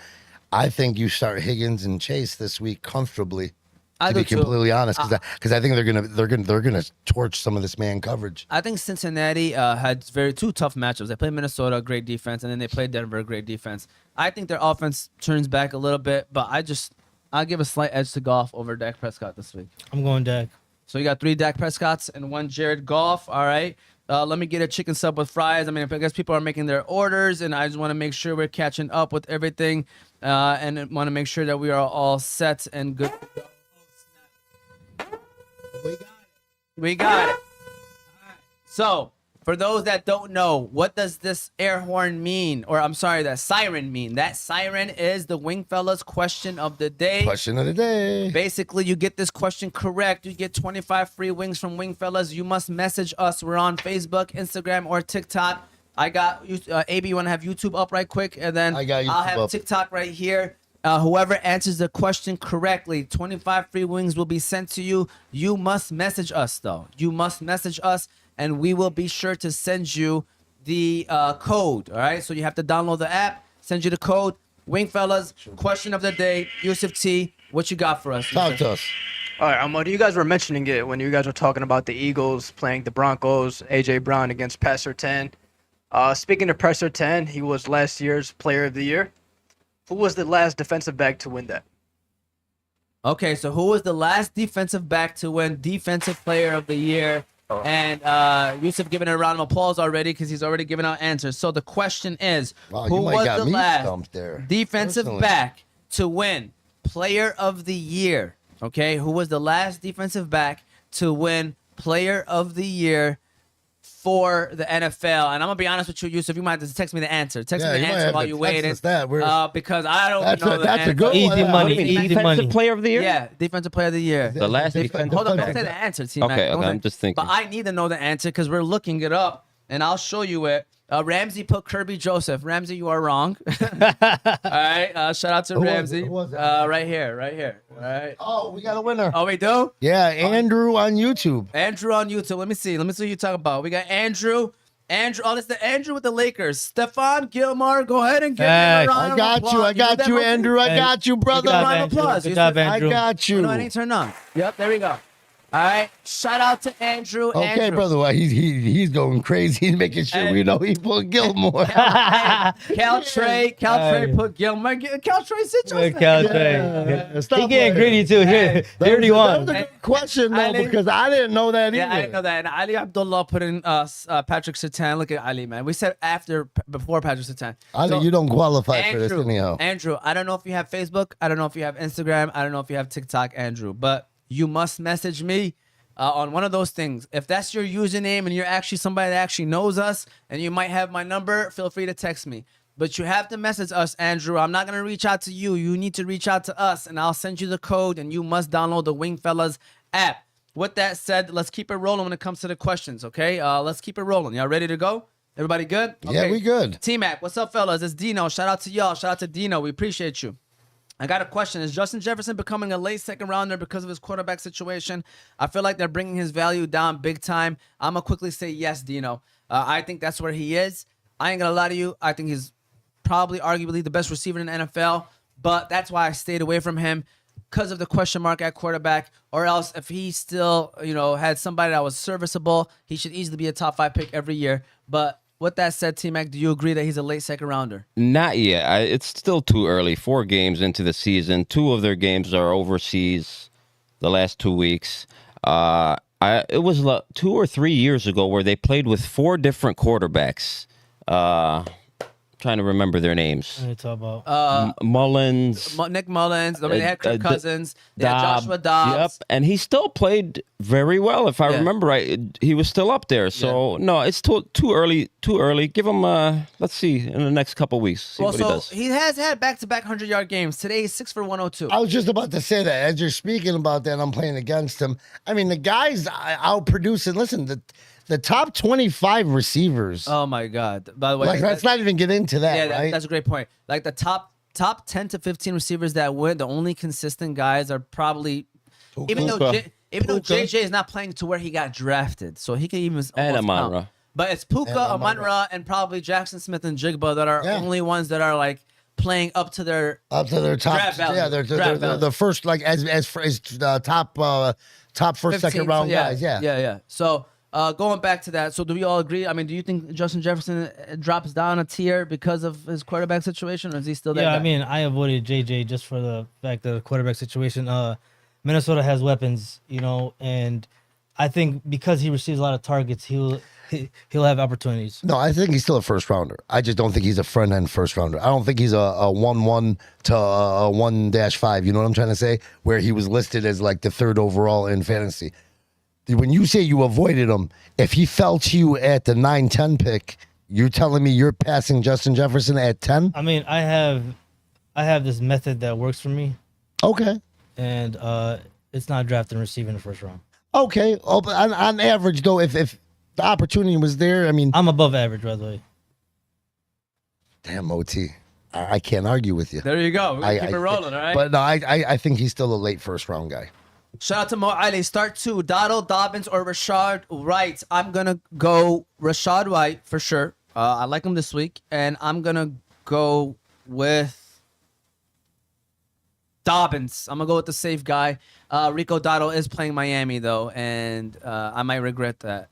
I think you start Higgins and Chase this week comfortably. I To do be too. completely honest, because I think they're gonna torch some of this man coverage. I think Cincinnati had two tough matchups. They played Minnesota, great defense, and then they played Denver, great defense. I think their offense turns back a little bit, but I'll give a slight edge to Goff over Dak Prescott this week. I'm going Dak. So you got 3 Dak Prescotts and 1 Jared Goff. All right. Let me get a chicken sub with fries. I mean, I guess people are making their orders, and I just want to make sure we're catching up with everything, and want to make sure that we are all set and good. We got it. So, for those that don't know, what does this air horn mean? Or I'm sorry, that siren mean? That siren is the Wing Fellas question of the day. Question of the day. Basically, you get this question correct, you get 25 free wings from Wing Fellas. You must message us. We're on Facebook, Instagram, or TikTok. I got AB. You want to have YouTube up right quick, and then I got YouTube I'll have up. TikTok right here. Whoever answers the question correctly, 25 free wings will be sent to you. You must message us, though. You must message us, and we will be sure to send you the code. All right, so you have to download the app, send you the code. Wing Fellas, question of the day. Yusuf T, what you got for us? Talk to us. All right, Ahmad, you guys were mentioning it when you guys were talking about the Eagles playing the Broncos, A.J. Brown against Pat Surtain. Speaking of Pat Surtain, he was last year's Player of the Year. Who was the last defensive back to win that? Okay, so who was the last defensive back to win Defensive Player of the Year? And Yusuf giving a round of applause already because he's already given out answers. So the question is, Wow, who you might was got the me last stumped there, defensive personally. back to win Player of the Year? Okay, who was the last defensive back to win Player of the Year for the NFL? And I'm gonna be honest with you, Yusuf. You might have to text me the answer. Text Yeah, me you the might answer have while to you text waiting, us that. We're- because I don't That's know a- the that's a answer. good one. Easy What do money, you mean, easy Defensive money. Player of the Year? Yeah, Defensive Player of the Year. The last Defensive- Hold on, don't defensive- say the answer, T-Mac. Okay, Don't okay, say- I'm just thinking. But I need to know the answer because we're looking it up, and I'll show you it. Ramsey put Kirby Joseph. Ramsey, you are wrong. All right, shout out to Who was it? Ramsey. Who was it? Right here. All right. Oh, we got a winner. Oh, we do? Yeah, Andrew on YouTube. Andrew on YouTube. Let me see who you talk about. We got Andrew. Oh, this is the Andrew with the Lakers. Stephon Gilmore, go ahead and give him Hey, a round I of got applause. you. I You know got that you, motion? Andrew. I Hey, got you, brother. Good job, Round of Andrew. applause. Good You job, said- I Andrew. got you. Oh, no, it ain't turned on. Yep, there we go. All right. Shout out to Andrew. Okay, Andrew. brother. Well, he's going crazy. He's making sure we know he put Gilmore. Cal Trey put Gilmore. Cal Trey, sit your Cal stand. Trey. Yeah, stop He getting playing. greedy too. Here, That 31. was a good question though, Ali- because I didn't know that either. Yeah, I didn't know that. And Ali Abdullah put in Patrick Surtain. Look at Ali, man. We said before Patrick Surtain. Ali, So, you don't qualify for this anyhow. Andrew, I don't know if you have Facebook. I don't know if you have Instagram. I don't know if you have TikTok, Andrew. But you must message me on one of those things. If that's your username and you're actually somebody that actually knows us and you might have my number, feel free to text me. But you have to message us, Andrew. I'm not going to reach out to you. You need to reach out to us, and I'll send you the code, and you must download the Wing Fellas app. With that said, let's keep it rolling when it comes to the questions, okay? Let's keep it rolling. Y'all ready to go? Everybody good? Yeah, we good. T-Mac, what's up, fellas? It's Dino. Shout out to y'all. Shout out to Dino. We appreciate you. I got a question. Is Justin Jefferson becoming a late second rounder because of his quarterback situation? I feel like they're bringing his value down big time. I'm going to quickly say yes, Dino. I think that's where he is. I ain't going to lie to you. I think he's probably arguably the best receiver in the NFL, but that's why I stayed away from him because of the question mark at quarterback. Or else if he still, had somebody that was serviceable, he should easily be a top 5 pick every year. But with that said, T-Mac, do you agree that he's a late second rounder? Not yet. It's still too early. 4 games into the season. 2 of their games are overseas the last 2 weeks. It was 2 or 3 years ago where they played with 4 different quarterbacks. Trying to remember their names. What are you talking about? Mullins. Nick Mullins. I mean, they had Kirk Cousins. They had Dobbs. Joshua Dobbs. Yep, and he still played very well. If I Yeah. remember right, he was still up there. So no, it's too early. Too early. Give him. Let's see in the next couple weeks. See Well, what he so does. he has had back-to-back 100-yard games. Today, he's 6 for 102. I was just about to say that. As you're speaking about that, I'm playing against him. I mean, the guy's outproducing. Listen, the top 25 receivers. Oh, my God. By the way, Like, let's not even get into that, right? that's a great point. Like, the top 10 to 15 receivers that win, the only consistent guys are probably, even though Puka. JJ is not playing to where he got drafted, so he can even And almost count. Amon-Ra. But it's Puka, And Amon-Ra, and probably Jackson Smith and Jigba that are Yeah. only ones that are like playing up to their top. Draft value. Yeah, they're Draft value. the first like as top first 15, second round guys. Yeah. Yeah. So going back to that, so do we all agree? I mean, do you think Justin Jefferson drops down a tier because of his quarterback situation, or is he still there? Yeah, I mean, I avoided JJ just for the fact that the quarterback situation. Minnesota has weapons, and I think because he receives a lot of targets, he'll have opportunities. No, I think he's still a first rounder. I just don't think he's a front end first rounder. I don't think he's a 1-1 to a 1-5. You know what I'm trying to say? Where he was listed as like the third overall in fantasy. When you say you avoided him, if he fell to you at the 9-10 pick, you're telling me you're passing Justin Jefferson at 10? I mean, I have this method that works for me, Okay. and it's not draft and receive in the first round. Okay. Oh, but on average, though, if the opportunity was there, I mean, I'm above average, by the way. damn, OT. I can't argue with you. There you go. We're gonna keep it rolling, all right? But no, I think he's still a late first round guy. Shout out to Mo Ali. Start 2. Donald Dobbins or Rashad White. I'm going to go Rashad White for sure. I like him this week. And I'm going to go with Dobbins. I'm going to go with the safe guy. Rico Dotto is playing Miami, though. And I might regret that.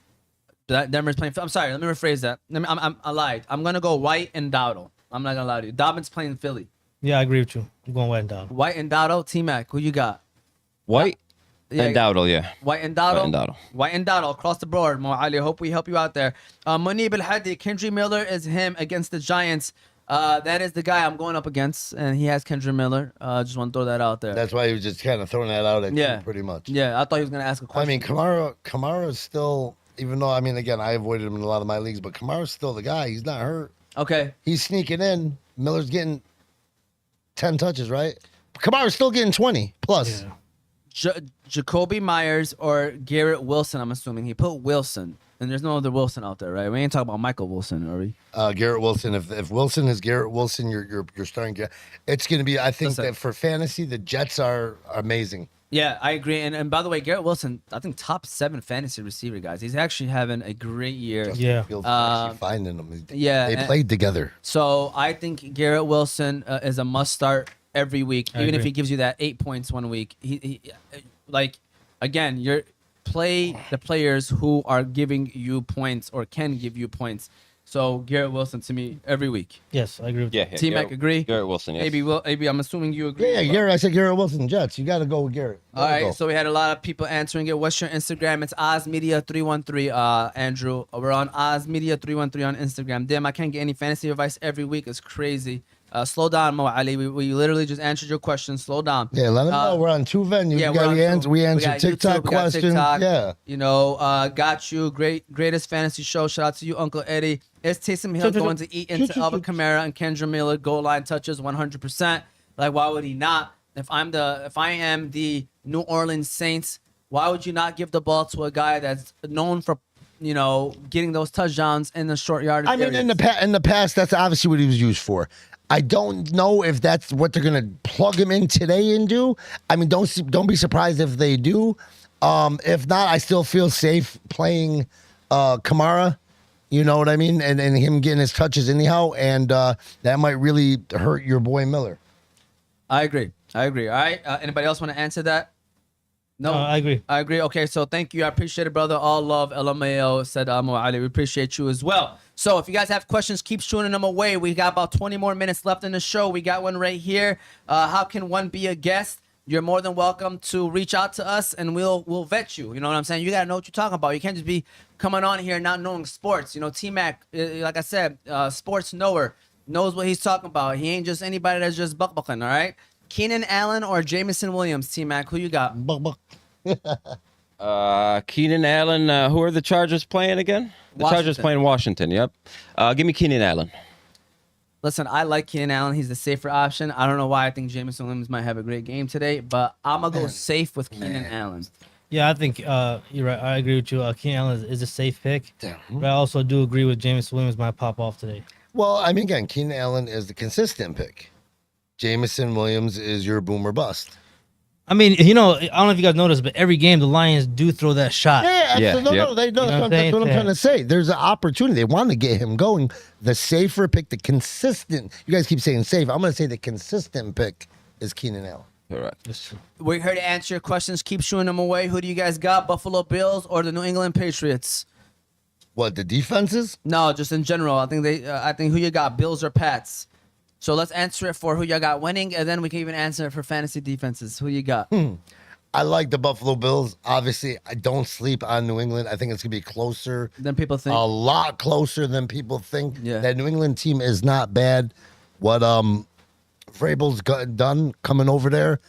Denver's playing. I'm sorry. Let me rephrase that. I lied. I'm going to go White and Dotto. I'm not going to lie to you. Dobbins playing Philly. Yeah, I agree with you. I'm going White and Dowd. White and Dotto. T-Mac, who you got? White Yeah, and Dowdle, yeah. White and Dotto. White and Dotto. White and Dotto across the board. Mo Ali, hope we help you out there. Munib Al-Hadi, Kendry Miller is him against the Giants. That is the guy I'm going up against, and he has Kendry Miller. Just want to throw that out there. That's why he was just kind of throwing that out at Yeah. you, pretty much. Yeah, I thought he was going to ask a I question. mean, Kamara is still, even though, I mean, again, I avoided him in a lot of my leagues, but Kamara's still the guy. He's not hurt. Okay. He's sneaking in. Miller's getting 10 touches, right? Kamara's still getting 20 plus. Yeah. Jacoby Myers or Garrett Wilson, I'm assuming. He put Wilson, and there's no other Wilson out there, right? We ain't talking about Michael Wilson, are we? Garrett Wilson. If Wilson is Garrett Wilson, you're starting. It's going to be. I think Listen. that for fantasy, the Jets are amazing. Yeah, I agree. And by the way, Garrett Wilson, I think top 7 fantasy receiver, guys. He's actually having a great year. Yeah. Fields actually finding them. yeah, they and- played together. So I think Garrett Wilson is a must start every week, I even if agree. he gives you that 8 points one week. He like again, you're play the players who are giving you points or can give you points. So Garrett Wilson to me every week. Yes, I agree with Yeah, you. T-Mac Garrett- agree? Garrett Wilson, yes. Maybe I'm assuming you agree. Yeah, Garrett. I said Garrett Wilson Jets. You got to go with Garrett. All right, Go. so we had a lot of people answering it. What's your Instagram? It's OzMedia313, Andrew. We're on OzMedia313 on Instagram. Damn, I can't get any fantasy advice every week. It's crazy. Slow down, Mo Ali. We literally just answered your question. Slow down. Yeah, let them know we're on 2 venues. Yeah, we got we're on the answer. two. We answered got TikTok YouTube, we got questions. TikTok. Yeah. You know, got you. Greatest fantasy show. Shout out to you, Uncle Eddie. Is Taysom Hill going to eat into Alvin Kamara and Kendra Miller goal line touches 100%? Like, why would he not? If I am the New Orleans Saints, why would you not give the ball to a guy that's known for, getting those touchdowns in the short yardage? I mean, areas? in the past, that's obviously what he was used for. I don't know if that's what they're gonna plug him in today and do. I mean, don't be surprised if they do. If not, I still feel safe playing Kamara. You know what I mean, and him getting his touches anyhow, and that might really hurt your boy Miller. I agree. All right. Anybody else want to answer that? No, I agree. I agree. Okay, so thank you. I appreciate it, brother. All love. LMAO said Mo Ali. We appreciate you as well. So if you guys have questions, keep shooting them away. We got about 20 more minutes left in the show. We got one right here. How can one be a guest? You're more than welcome to reach out to us, and we'll vet you. You know what I'm saying? You gotta know what you're talking about. You can't just be coming on here not knowing sports. T-Mac, like I said, sports knower, knows what he's talking about. He ain't just anybody that's just buck-bucking, all right? Keenan Allen or Jamison Williams, T-Mac, who you got? Buck. Keenan Allen. Who are the Chargers playing again? The Chargers Washington. playing Washington. Yep. Give me Keenan Allen. Listen, I like Keenan Allen. He's the safer option. I don't know why I think Jamison Williams might have a great game today, but I'm going to go safe with Keenan Allen. Yeah, I think you're right. I agree with you. Keenan Allen is a safe pick, Damn. but I also do agree with James Williams might pop off today. Well, I mean, again, Keenan Allen is the consistent pick. Jamison Williams is your boomer bust. I mean, I don't know if you guys noticed, but every game the Lions do throw that shot. Yeah, Yeah, absolutely. yep. No, they, no, You know that's what what I'm I'm saying? trying to say. There's an opportunity. They want to get him going. The safer pick, the consistent. You guys keep saying safe. I'm going to say the consistent pick is Keenan Allen. Correct. That's true. We're here to answer your questions. Keep shooting them away. Who do you guys got? Buffalo Bills or the New England Patriots? What, the defenses? No, just in general. I think who you got, Bills or Pats. So let's answer it for who you got winning, and then we can even answer it for fantasy defenses. Who you got? I like the Buffalo Bills. Obviously, I don't sleep on New England. I think it's going to be closer. Then people think. A lot closer than people think. Yeah. That New England team is not bad. What Vrabel's done coming over there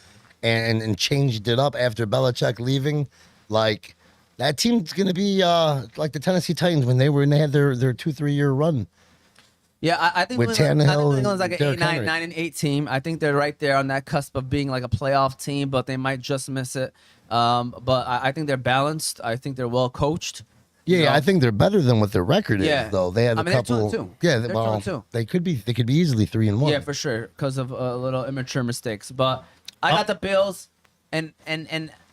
and changed it up after Belichick leaving, like that team's gonna be like the Tennessee Titans when they had their 2-3 year run. Yeah, I think With New England, I think Tannehill New England's like an and 8, Derrick 9, Henry. 9 and 8 team. I think they're right there on that cusp of being like a playoff team, but they might just miss it. But I think they're balanced. I think they're well coached. Yeah, You know? I think they're better than what their record Yeah. is, though. They had I a mean, they're couple. 2-2. Yeah, They're well, 2-2. they could be easily 3-1. Yeah, for sure, because of a little immature mistakes. But I got the Bills, and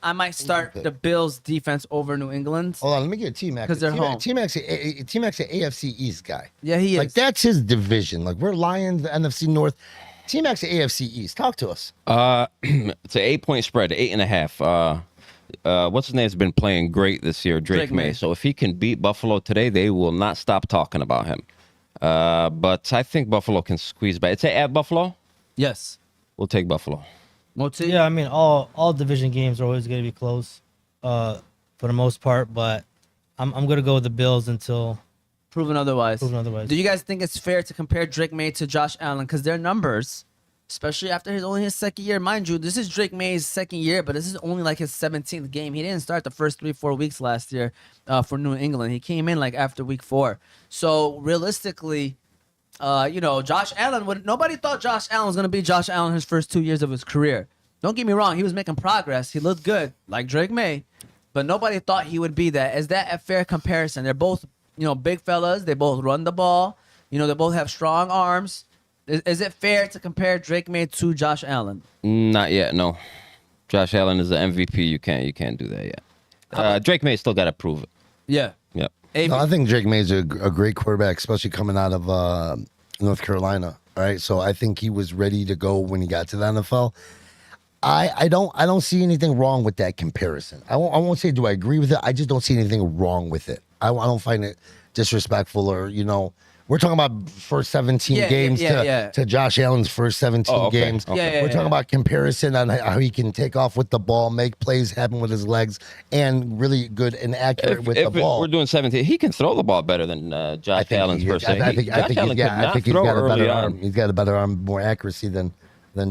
I might start the Bills defense over New England. Hold on, let me get T-Mac. 'Cause they're home. T-Mac's an AFC East guy. Yeah, he is. Like, that's his division. Like, we're Lions, the NFC North. T-Mac's an AFC East. Talk to us. It's an 8-point spread, 8.5. What's his name's been playing great this year, Drake May. So if he can beat Buffalo today, they will not stop talking about him. But I think Buffalo can squeeze back. It's at Buffalo. Yes. We'll take Buffalo. Moti? Yeah, I mean, all division games are always going to be close, for the most part. But I'm going to go with the Bills until Proven otherwise. proven otherwise. Do you guys think it's fair to compare Drake May to Josh Allen? Because their numbers, especially after his second year, mind you, this is Drake May's second year, but this is only like his 17th game. He didn't start the first 3-4 weeks last year for New England. He came in like after week 4. So realistically, Josh Allen nobody thought Josh Allen was gonna be Josh Allen his first 2 years of his career. Don't get me wrong, he was making progress. He looked good, like Drake May, but nobody thought he would be that. Is that a fair comparison? They're both, big fellas. They both run the ball. They both have strong arms. Is it fair to compare Drake May to Josh Allen? Not yet. No. Josh Allen is the MVP. You can't do that yet. Drake May still got to prove it. Yeah. Yep. No, I think Drake May's a great quarterback, especially coming out of North Carolina. All right, so I think he was ready to go when he got to the NFL. I don't see anything wrong with that comparison. I won't say do I agree with it. I just don't see anything wrong with it. I don't find it disrespectful or We're talking about first 17 games to Josh Allen's first 17 games. Okay. We're talking about comparison on how he can take off with the ball, make plays happen with his legs, and really good and accurate with the ball. We're doing 17, he can throw the ball better than Josh Allen's per se. I think he's got a better arm. He's got a better arm, more accuracy than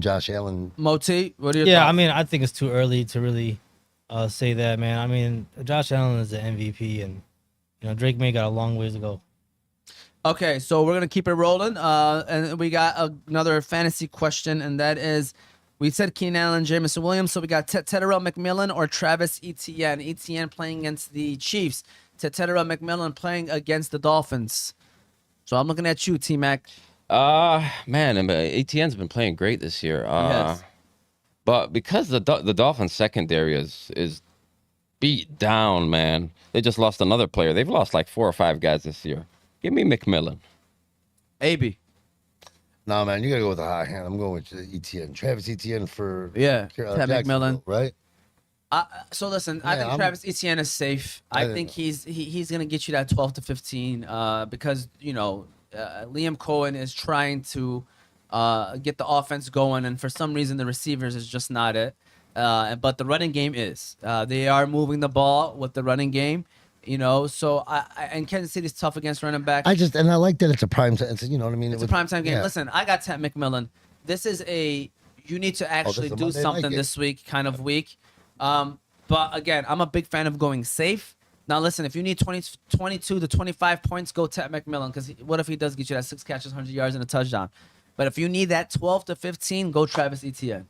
Josh Allen. Moti, what are your Yeah, thoughts? I mean, I think it's too early to really say that, man. I mean, Josh Allen is the MVP, and Drake May got a long ways to go. Okay, so we're gonna keep it rolling, and we got another fantasy question, and that is, we said Keenan Allen, Jameson Williams, so we got Tetterell McMillan or Travis Etienne. Etienne playing against the Chiefs, Tetterell McMillan playing against the Dolphins. So I'm looking at you, T-Mac. Man, ATN's been playing great this year. Yes. But because the Dolphins secondary is beat down, man. They just lost another player. They've lost like 4 or 5 guys this year. Give me McMillan. AB. No, man, you gotta go with the high hand. I'm going with Etienne, Travis Etienne for Ted Jacksonville, McMillan. right? So listen, I think Travis Etienne is safe. I think he's gonna get you that 12 to 15 because Liam Cohen is trying to get the offense going, and for some reason the receivers is just not it. But the running game is. They are moving the ball with the running game. So and Kansas City's tough against running back. I like that it's a prime time. You know what I mean? It's a primetime game. Yeah. Listen, I got Ted McMillan. This is you need to actually is a do Monday night something game. this week kind of week. But again, I'm a big fan of going safe. Now listen, if you need 22 to 25 points, go Ted McMillan, because what if he does get you that 6 catches, 100 yards, and a touchdown? But if you need that 12 to 15, go Travis Etienne.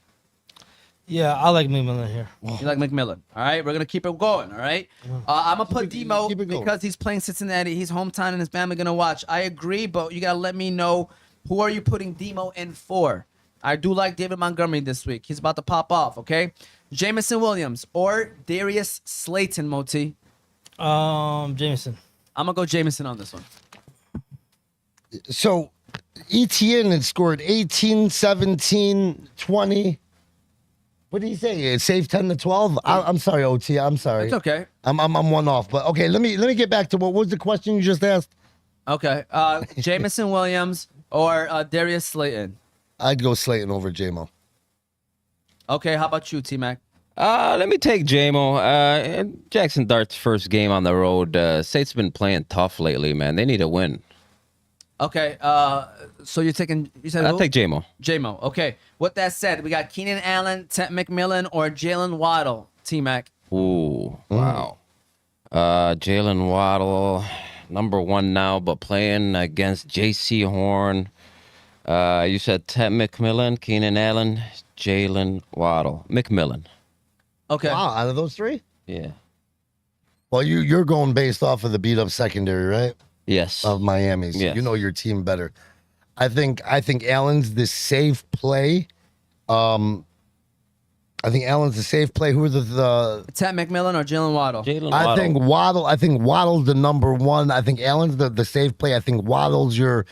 Yeah, I like McMillan here. You like McMillan. All right, we're going to keep it going, all right? I'm going to put Demo keep it going. because he's playing Cincinnati. He's hometown and his family going to watch. I agree, but you got to let me know, who are you putting Demo in for? I do like David Montgomery this week. He's about to pop off, okay? Jamison Williams or Darius Slayton, Moti? Jameson. I'm going to go Jamison on this one. So ETN had scored 18, 17, 20. What did he say? It saved 10 to 12? I'm sorry, OT. I'm sorry. It's okay. I'm one off. But okay, let me get back to what was the question you just asked? Okay. Jamison Williams or Darius Slayton? I'd go Slayton over JMO. Okay, how about you, T-Mac? Let me take JMO. Jackson Dart's first game on the road. State's been playing tough lately, man. They need a win. Okay, so you said I'll who? take JMO. J-Mo. Okay, with that said, we got Keenan Allen, Ted McMillan, or Jalen Waddle, T-Mac. Ooh, wow. Jalen Waddle, number 1 now, but playing against J.C. Horn. You said Ted McMillan, Keenan Allen, Jalen Waddle. McMillan. Okay. Wow, out of those three? Yeah. Well, you're going based off of the beat up secondary, right? Yes. Of Miami. So Yes. you know your team better. I think Allen's the safe play. I think Allen's the safe play. Who are the Ted McMillan or Jalen Waddle? Jalen Waddle. I think Waddle's the number 1. I think Allen's the safe play. I think Waddle's your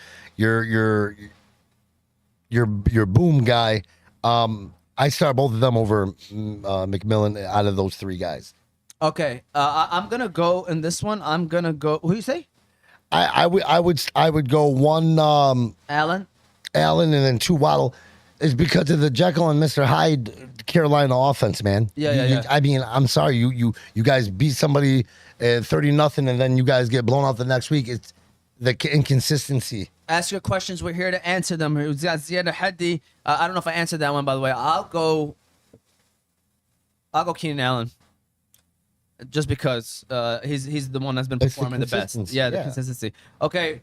boom guy. I start both of them over McMillan out of those 3 guys. Okay, I'm gonna go in this one. I'm gonna go. Who you say? I would go 1 Allen. Allen and then 2 Waddle is because of the Jekyll and Mr. Hyde Carolina offense, man. Yeah. I mean, I'm sorry, you guys beat somebody 30-0, and then you guys get blown out the next week. It's the inconsistency. Ask your questions. We're here to answer them. Who's got Ziad Haddi? I don't know if I answered that one, by the way. I'll go Keenan Allen. Just because he's the one that's been It's the performing the best. consistency, Yeah, the yeah. consistency. Okay,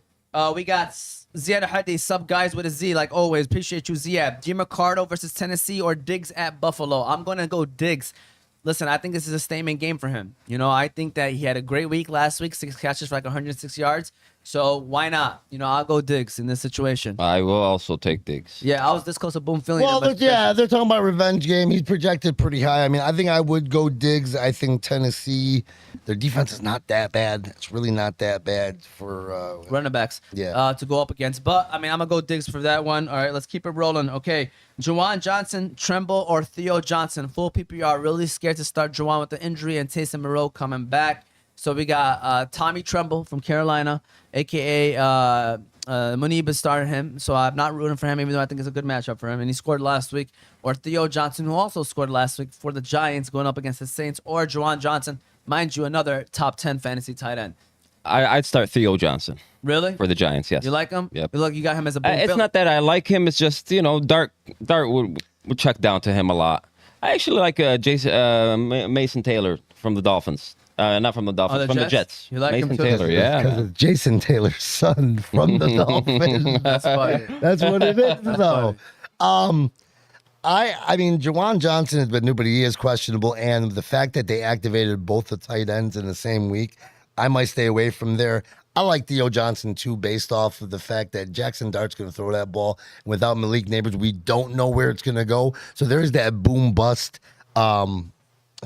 we got Ziad Haddi, sub guys with a Z, like always. Appreciate you, Ziad. Jim Ricardo versus Tennessee or Diggs at Buffalo. I'm going to go Diggs. Listen, I think this is a statement game for him. You know, I think that he had a great week last week, 6 catches for like 106 yards. So why not? You know, I'll go Diggs in this situation. I will also take Diggs. Yeah, I was this close to boom feeling. Well, it, but they're talking about revenge game. He's projected pretty high. I mean, I think I would go Diggs. I think Tennessee, their defense is not that bad. It's really not that bad for running backs Yeah. to go up against. But, I mean, I'm going to go Diggs for that one. All right, let's keep it rolling. Okay, Juwan Johnson, Tremble, or Theo Johnson. Full PPR. Really scared to start Juwan with the injury and Taysom Moreau coming back. So we got Tommy Tremble from Carolina, a.k.a. Munib has started him. So I'm not rooting for him, even though I think it's a good matchup for him. And he scored last week. Or Theo Johnson, who also scored last week for the Giants, going up against the Saints. Or Juwan Johnson, mind you, another top 10 fantasy tight end. I'd start Theo Johnson Really? for the Giants, yes. You like him? Yep. Look, you got him as a boom It's fill- not that I like him. It's just, Dart would check down to him a lot. I actually like Mason Taylor from the Dolphins. Not from the Dolphins, the from Jets? the Jets. You like him Mason too? Taylor, yeah. because of Jason Taylor's son from the Dolphins. That's funny. That's what it is, though. I mean, Juwan Johnson has been new, but he is questionable. And the fact that they activated both the tight ends in the same week, I might stay away from there. I like Theo Johnson, too, based off of the fact that Jackson Dart's going to throw that ball. Without Malik Neighbors, we don't know where it's going to go. So there's that boom-bust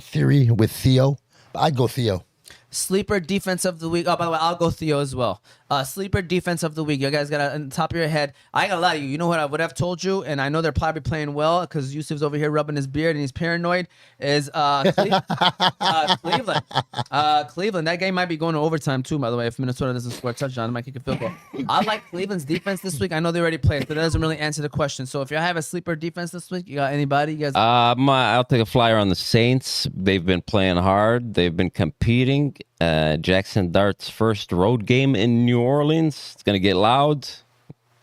theory with Theo. I'd go Theo. Sleeper defense of the week. Oh, by the way, I'll go Theo as well. Sleeper defense of the week. You guys got it on the top of your head. I ain't gonna lie to you. You know what I would have told you, and I know they're probably playing well because Yusuf's over here rubbing his beard and he's paranoid. Is Cleveland? Cleveland. That game might be going to overtime too. By the way, if Minnesota doesn't score a touchdown, it might kick a field goal. I like Cleveland's defense this week. I know they already played, but that doesn't really answer the question. So if you have a sleeper defense this week, you got anybody? You guys? I'll take a flyer on the Saints. They've been playing hard. They've been competing. Jackson Dart's first road game in New Orleans. It's going to get loud.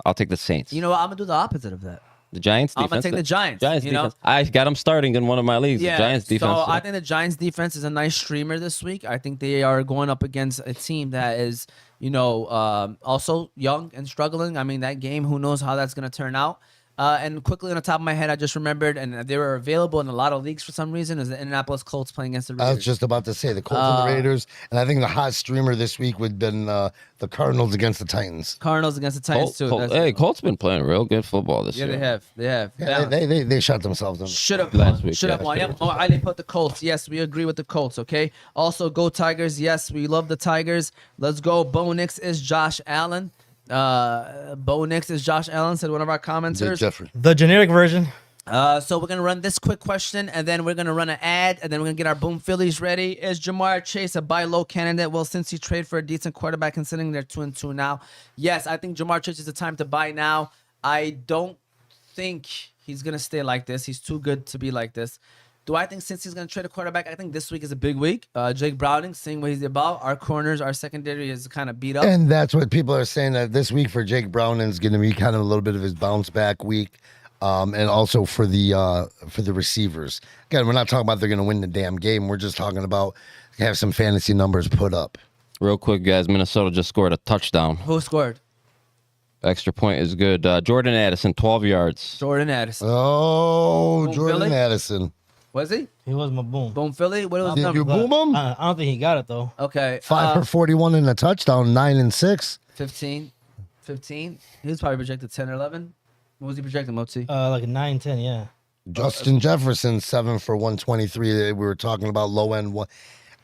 I'll take the Saints. You know what? I'm gonna do the opposite of that. The Giants I'm defense. gonna take the Giants. Giants you know? defense. I got them starting in one of my leagues. Yeah, The Giants defense. So I think the Giants defense is a nice streamer this week. I think they are going up against a team that is, also young and struggling. I mean, that game, who knows how that's going to turn out. And quickly on the top of my head, I just remembered, and they were available in a lot of leagues for some reason, is the Indianapolis Colts playing against the I Raiders. was just about to say the Colts and the Raiders, and I think the hot streamer this week would have been the Cardinals against the Titans. Cardinals against the Titans, too. Hey, Colts been playing real good football this Yeah, year. they have. Yeah, they shot themselves in. Should have Last won. week, Should have yeah, won. should Yep. Oh, I didn't put the Colts. Yes, we agree with the Colts. Okay. Also, go Tigers. Yes, we love the Tigers. Let's go. Bo Nix is Josh Allen. Bo Nix is Josh Allen, said one of our commenters. Jeffrey. The generic version. So we're gonna run this quick question, and then we're gonna run an ad, and then we're gonna get our Boom Phillies ready. Is Jamar Chase a buy low candidate? Well, since he trade for a decent quarterback, considering they're 2-2 now, yes, I think Jamar Chase is the time to buy now. I don't think he's gonna stay like this. He's too good to be like this. Do I think since he's gonna trade a quarterback, I think this week is a big week. Jake Browning, seeing what he's about. Our corners, our secondary is kind of beat up. And that's what people are saying, that this week for Jake Browning is going to be kind of a little bit of his bounce back week. And also for the receivers. Again, we're not talking about they're going to win the damn game. We're just talking about have some fantasy numbers put up. Real quick, guys, Minnesota just scored a touchdown. Who scored? Extra point is good. Jordan Addison, 12 yards. Jordan Addison. Oh, Boom, Jordan Philly? Addison. Was he? He was my boom. Boom Philly? What was his Did number? you boom him? I don't think he got it though. Okay. 5 for 41 in a touchdown, 9 and 6. 15. He was probably projected 10 or 11. What was he projected, Moti? Like a 9-10, yeah. Justin Jefferson, 7 for 123. We were talking about low end one.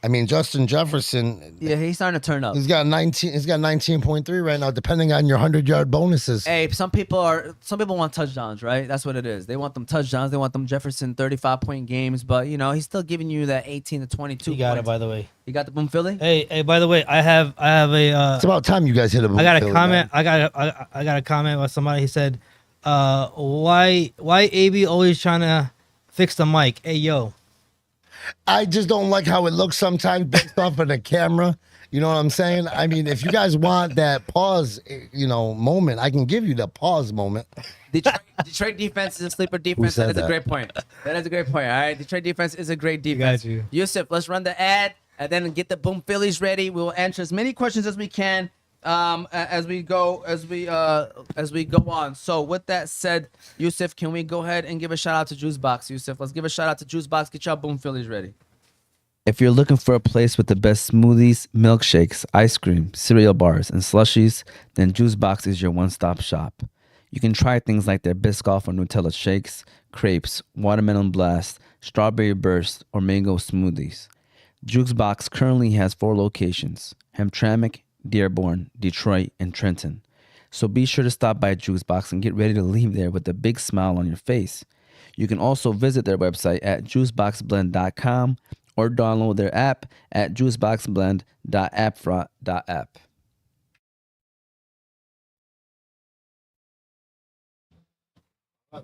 I mean, Justin Jefferson, Yeah, he's starting to turn up. he's got 19. He's got 19.3 right now, depending on your 100-yard bonuses. Hey, some people want touchdowns, right? That's what it is. They want them touchdowns. They want them Jefferson 35-point games, but he's still giving you that 18 to 22. He got it, points. by the way. You got the Boom Philly? Hey, by the way, I have a It's about time you guys hit a boom. I got a Philly, comment. man. I got a comment with somebody. He said, why AB always trying to fix the mic? Hey yo. I just don't like how it looks sometimes based off of the camera. You know what I'm saying? I mean, if you guys want that pause, moment, I can give you the pause moment. Detroit defense is a sleeper defense. said That is a that? great point. That is a great point. All right, Detroit defense is a great defense. got you. Yusuf, let's run the ad and then get the Boom Phillies ready. We will answer as many questions as we can as we go on. So with that said, Yusuf, can we go ahead and give a shout out to Juice Box? Yusuf, let's give a shout out to Juice Box. Get y'all Boom Phillies ready. If you're looking for a place with the best smoothies, milkshakes, ice cream, cereal bars, and slushies, then Juice Box is your one-stop shop. You can try things like their Biscoff or Nutella shakes, crepes, watermelon blast, strawberry burst, or mango smoothies. Juice Box currently has 4 locations: Hamtramck, Dearborn, Detroit, and Trenton. So be sure to stop by Juice Box and get ready to leave there with a big smile on your face. You can also visit their website at juiceboxblend.com or download their app at juiceboxblend.appfront.app.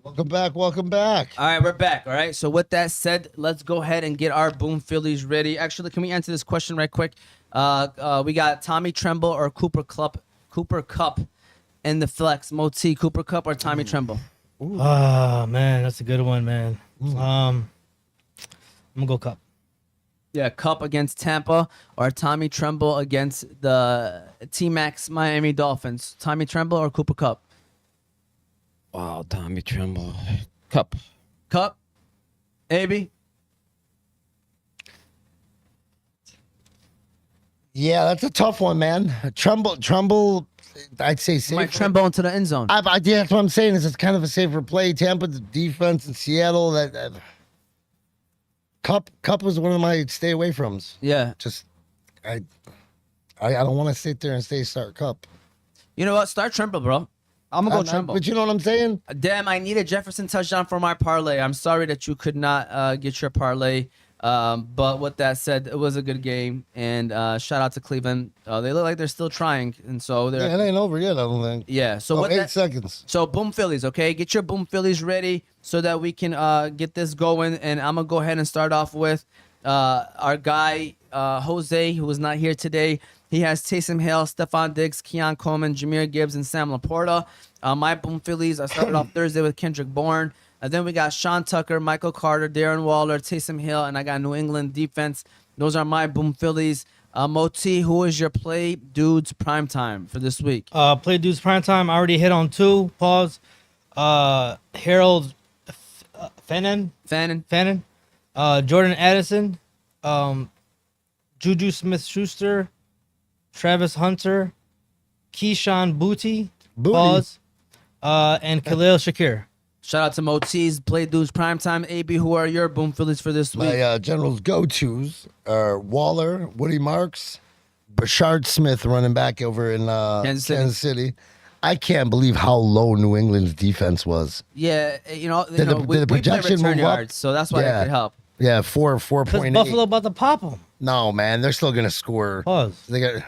Welcome back. All right, we're back. All right. So with that said, let's go ahead and get our Boom Phillies ready. Actually, can we answer this question right quick? We got Tommy Tremble or Cooper Kupp in the flex. Moti, Cooper Kupp or Tommy Tremble? Ah, man, that's a good one, man. I'm gonna go Cup. Yeah, Kupp against Tampa or Tommy Tremble against the T-Max Miami Dolphins. Tommy Tremble or Cooper Kupp? Wow, Tommy Tremble. Cup. Kupp? AB? Yeah, that's a tough one, man. Tremble. I'd say safe. Might Tremble into the end zone. Yeah, that's what I'm saying. Is it's kind of a safer play. Tampa's defense in Seattle. That Cup was one of my stay away froms. Yeah. Just I don't want to sit there and start Cup. You know what? Start Tremble, bro. I'm going to go Tremble. But you know what I'm saying? Damn, I need a Jefferson touchdown for my parlay. I'm sorry that you could not get your parlay. But with that said, it was a good game. And shout out to Cleveland. They look like they're still trying. And so they're... Yeah, it ain't over yet, I don't think. Yeah. So Oh, with 8 that, seconds. so Boom Phillies, okay? Get your Boom Phillies ready so that we can get this going. And I'm going to go ahead and start off with our guy, Jose, who was not here today. He has Taysom Hill, Stephon Diggs, Keon Coleman, Jameer Gibbs, and Sam Laporta. My Boom Phillies, I started off Thursday with Kendrick Bourne. And then we got Sean Tucker, Michael Carter, Darren Waller, Taysom Hill, and I got New England defense. Those are my Boom Phillies. Moti, who is your play dudes prime time for this week? Play dudes prime time. I already hit on 2. Pause. Harold Fannin, Jordan Addison, Juju Smith-Schuster, Travis Hunter, Keyshawn Booty, pause, and Khalil Shakir. Shout out to Motiz, Play Dudes, Primetime, AB. Who are your boom Phillies for this week? My Generals go-tos are Waller, Woody Marks, Bashard Smith, running back over in Kansas City. I can't believe how low New England's defense was. Yeah, Did we the play projection return move up? yards, so that's why Yeah. it could help. Yeah, Because 4.8. Buffalo about to pop them. No, man, they're still gonna score. Pause. They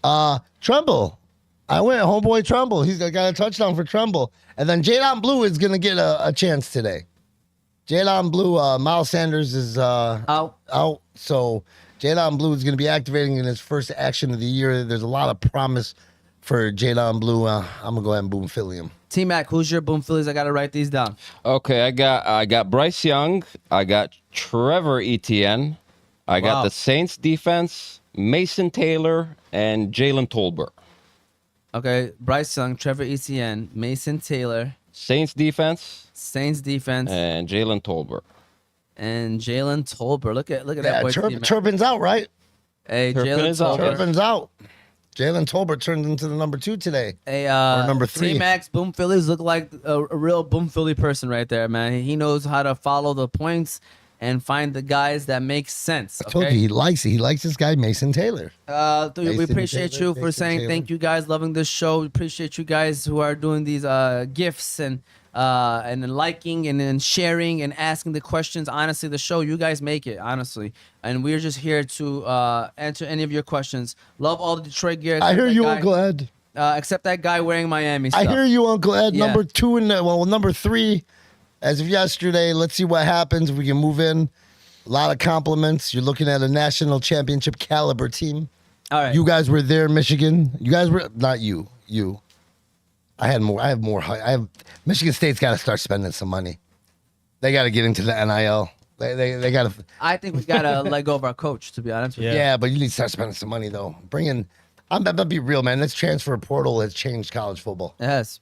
got Trumbull. I went homeboy Trumbull. He's got a touchdown for Trumbull, and then Jadon Blue is gonna get a chance today. Jadon Blue, Miles Sanders is Out. so Jadon Blue is gonna be activating in his first action of the year. There's a lot of promise for Jadon Blue. I'm gonna go ahead and boom Philly him. T-Mac, who's your boom Phillies? I got to write these down. Okay, I got Bryce Young. I got Trevor Etienne. I got Wow. the Saints defense, Mason Taylor, and Jalen Tolbert. Okay, Bryce Young, Trevor Etienne, Mason Taylor, Saints defense Saints defense, and Jalen Tolbert. and Jalen Tolbert. Look at that Yeah, boy. T-Mac. Turpin's out, right? Hey, Turpin Jalen is out. Tolbert. Turpin's out. Jalen Tolbert turned into the number 2 today. Hey, number 3. T-Max boom Phillies look like a real boom Philly person right there, man. He knows how to follow the points and find the guys that make sense. I told you Okay? he likes it. He likes this guy Mason Taylor. We Mason appreciate Taylor, you for Mason saying Taylor. thank you guys, loving this show. We appreciate you guys who are doing these gifts and then liking and then sharing and asking the questions. Honestly, the show, you guys make it, honestly. And we're just here to answer any of your questions. Love all the Detroit gear. I except hear that you, guy- Uncle Ed. Except that guy wearing Miami stuff. I hear you, Uncle Ed. Yeah. Number 2 and number 3 as of yesterday. Let's see what happens. We can move in. A lot of compliments. You're looking at a national championship caliber team. All right. You guys were there, Michigan. You guys were not you. You. I have more. Michigan State's got to start spending some money. They got to get into the NIL. They got to. I think we got to let go of our coach, to be honest with you. Yeah, but you need to start spending some money though. Bring in. I'm gonna be real, man. This transfer portal has changed college football. Yes.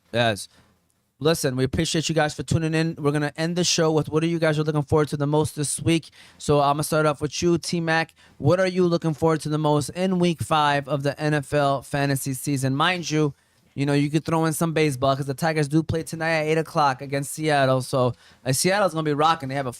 Listen, we appreciate you guys for tuning in. We're going to end the show with what are you guys are looking forward to the most this week. So I'm going to start off with you, T-Mac. What are you looking forward to the most in week 5 of the NFL fantasy season? Mind you, you could throw in some baseball because the Tigers do play tonight at 8 o'clock against Seattle. So Seattle's going to be rocking. They have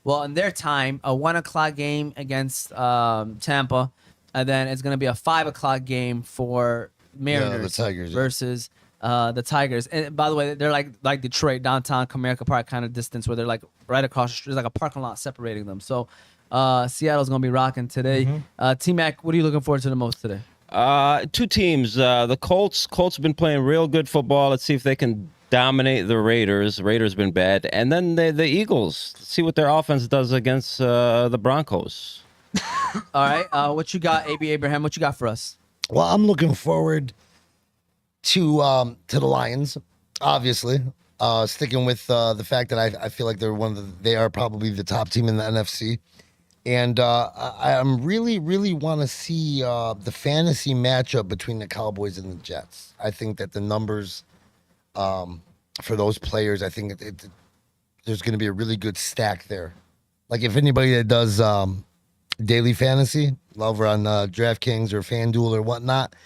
in their time, a 1 o'clock game against Tampa. And then it's going to be a 5 o'clock game for Mariners Tigers, yeah. versus the Tigers. And by the way, they're like Detroit, downtown Comerica Park kind of distance where they're like right across the street. There's like a parking lot separating them. So Seattle's going to be rocking today. T-Mac, what are you looking forward to the most today? 2 teams. The Colts been playing real good football. Let's see if they can dominate the Raiders. Raiders been bad. And then the Eagles. Let's see what their offense does against the Broncos. All right. What you got, AB Abraham? What you got for us? Well, I'm looking forward to the Lions, obviously. Sticking with the fact that I feel like they are probably the top team in the NFC. And I'm really want to see the fantasy matchup between the Cowboys and the Jets. I think that the numbers for those players, I think there's going to be a really good stack there. Like if anybody that does daily fantasy, over on DraftKings or FanDuel or whatnot,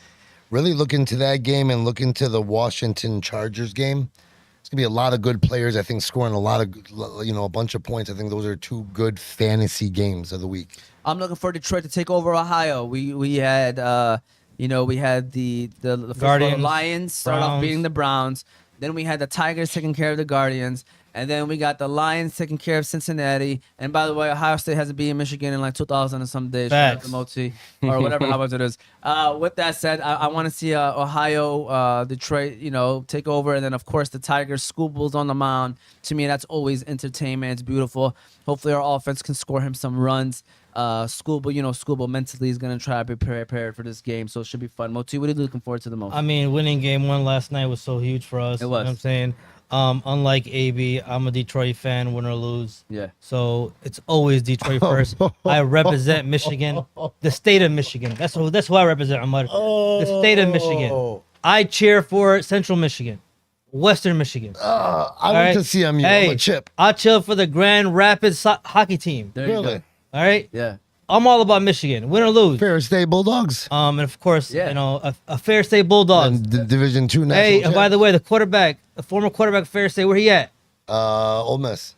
really look into that game and look into the Washington Chargers game. It's gonna be a lot of good players. I think scoring a bunch of points. I think those are 2 good fantasy games of the week. I'm looking for Detroit to take over Ohio. We had we had the Guardians, Lions start off Browns. beating the Browns. Then we had the Tigers taking care of the Guardians. And then we got the Lions taking care of Cincinnati. And by the way, Ohio State hasn't beaten Michigan in like 2000 and some days. Shout out to Moti or whatever, how much it is. With that said, I want to see Ohio, Detroit, take over. And then, of course, the Tigers, Schoolball's on the mound. To me, that's always entertainment. It's beautiful. Hopefully, our offense can score him some runs. Schoolball mentally is going to try to be prepared for this game. So it should be fun. Moti, what are you looking forward to the most? I mean, winning game 1 last night was so huge for us. It You know was. what I'm saying? Unlike AB, I'm a Detroit fan, win or lose. Yeah. So it's always Detroit first. I represent Michigan, the state of Michigan. That's who I represent, Ahmad. The state of Michigan. I cheer for Central Michigan. Western Michigan. I went to CMU. I'm a chip. I'll chill for the Grand Rapids hockey team. There you Really? go. All right. Yeah. I'm all about Michigan, win or lose. Fair State Bulldogs. And of course, Yeah. you know, a Fair State Bulldogs. And the Division II national. Hey, and by champ. the way, the former quarterback of Fair State, where he at? Ole Miss.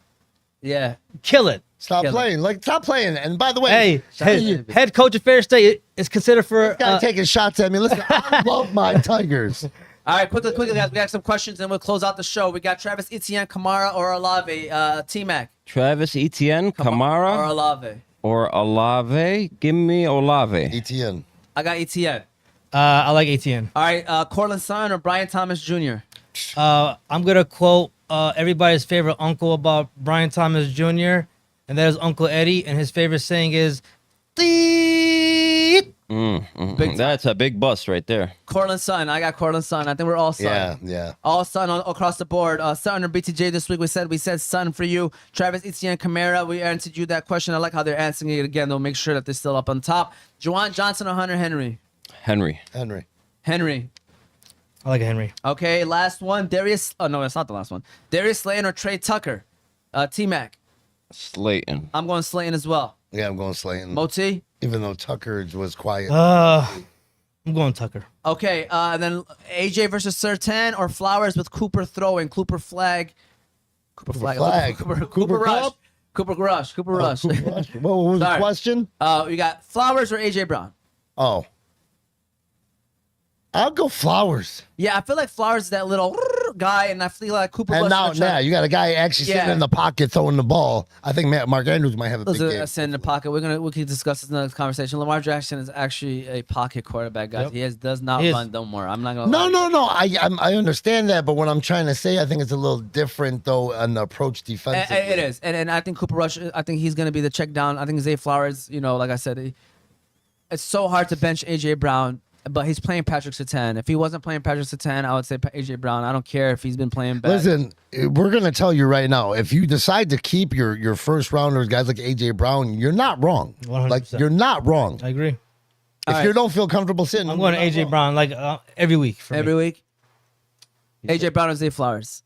Yeah. Kill it. Stop Kill it. playing. Stop playing. And by the way, Hey, Shout out to head, David. head coach of Fair State is considered for. guy taking shots at me. Listen, I love my Tigers. All right, quickly, guys. We got some questions, and we'll close out the show. We got Travis Etienne, Kamara, or Olave. T-Mac. Travis Etienne, Or Kamara, Olave. or Olave. Give me Olave. ETN. I got Etienne. I like ATN. All right, Cortland Sutton or Brian Thomas Jr. I'm gonna quote everybody's favorite uncle about Brian Thomas Jr. and that is Uncle Eddie, and his favorite saying is, "Deet." Big time. That's a big bust right there. Cortland Sutton. I got Cortland Sutton. I think we're all Sutton. Yeah. All Sutton across the board. Sutton or BTJ this week. We said Sutton for you. Travis Etienne, Kamara. We answered you that question. I like how they're answering it again. They'll make sure that they're still up on top. Juwan Johnson or Hunter Henry. Henry. Henry. I like Henry. Okay, last one. Darius. Oh no, that's not the last one. Darius Slayton or Trey Tucker. T-Mac. Slayton. I'm going Slayton as well. Yeah, I'm going Slayton. Moti. Even though Tucker was quiet. I'm going Tucker. Okay, and then AJ versus Sertan or Flowers with Cooper throwing. Cooper flag. Cooper flag. Cooper Rush. Cup? Cooper Rush. Cooper Rush. What was the Sorry. question? We got Flowers or AJ Brown. Oh. I'll go Flowers. Yeah, I feel like Flowers is that little guy, and I feel like Cooper And Rush. now, is gonna try- you got a guy actually sitting Yeah. in the pocket throwing the ball. I think Mark Andrews might have a big Those are game. a sin in the pocket. We can discuss this in the conversation. Lamar Jackson is actually a pocket quarterback, guys. Yep. Does not He is. run. Don't worry. I'm not gonna. lie. No. I understand that, but what I'm trying to say, I think it's a little different though on the approach defensively. It is, and I think Cooper Rush. I think he's gonna be the check down. I think Zay Flowers. You know, like I said, it's so hard to bench AJ Brown. But he's playing Patrick Surtain. If he wasn't playing Patrick Surtain, I would say AJ Brown. I don't care if he's been playing bad. Listen, we're gonna tell you right now. If you decide to keep your first rounders, guys like AJ Brown, you're not wrong. 100%. Like you're not wrong. I agree. If you don't feel comfortable sitting, I'm going to AJ Brown like every week. For Every me. week. AJ Brown or Zay Flowers.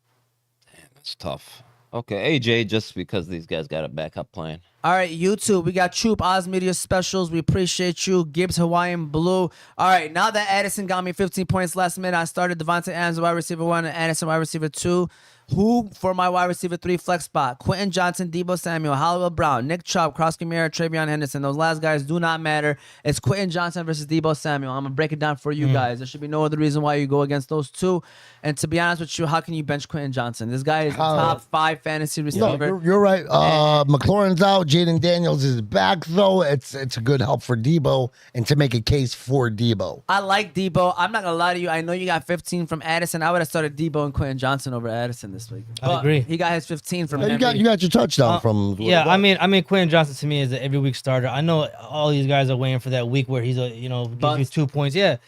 That's tough. Okay, AJ, just because these guys got a backup plan. All right, YouTube, we got Troop Oz Media Specials. We appreciate you. Gibbs Hawaiian Blue. All right, now that Addison got me 15 points last minute, I started Devontae Adams, wide receiver 1, and Addison, wide receiver 2. Who for my wide receiver 3 flex spot? Quentin Johnson, Debo Samuel, Hollywood Brown, Nick Chubb, Cross Kamara, Travion Henderson. Those last guys do not matter. It's Quentin Johnson versus Debo Samuel. I'm going to break it down for you guys. There should be no other reason why you go against those two. And to be honest with you, how can you bench Quentin Johnson? This guy is a top 5 fantasy No, receiver. you're right. McLaurin's out. Jaden Daniels is back though. It's a good help for Debo and to make a case for Debo. I like Debo. I'm not gonna lie to you. I know you got 15 from Addison. I would have started Debo and Quentin Johnson over Addison this week. I agree. He got his 15 from You Henry. got your touchdown from. Yeah, I mean, Quentin Johnson to me is an every week starter. I know all these guys are waiting for that week where he's gives you Buns. 2 points. Yeah,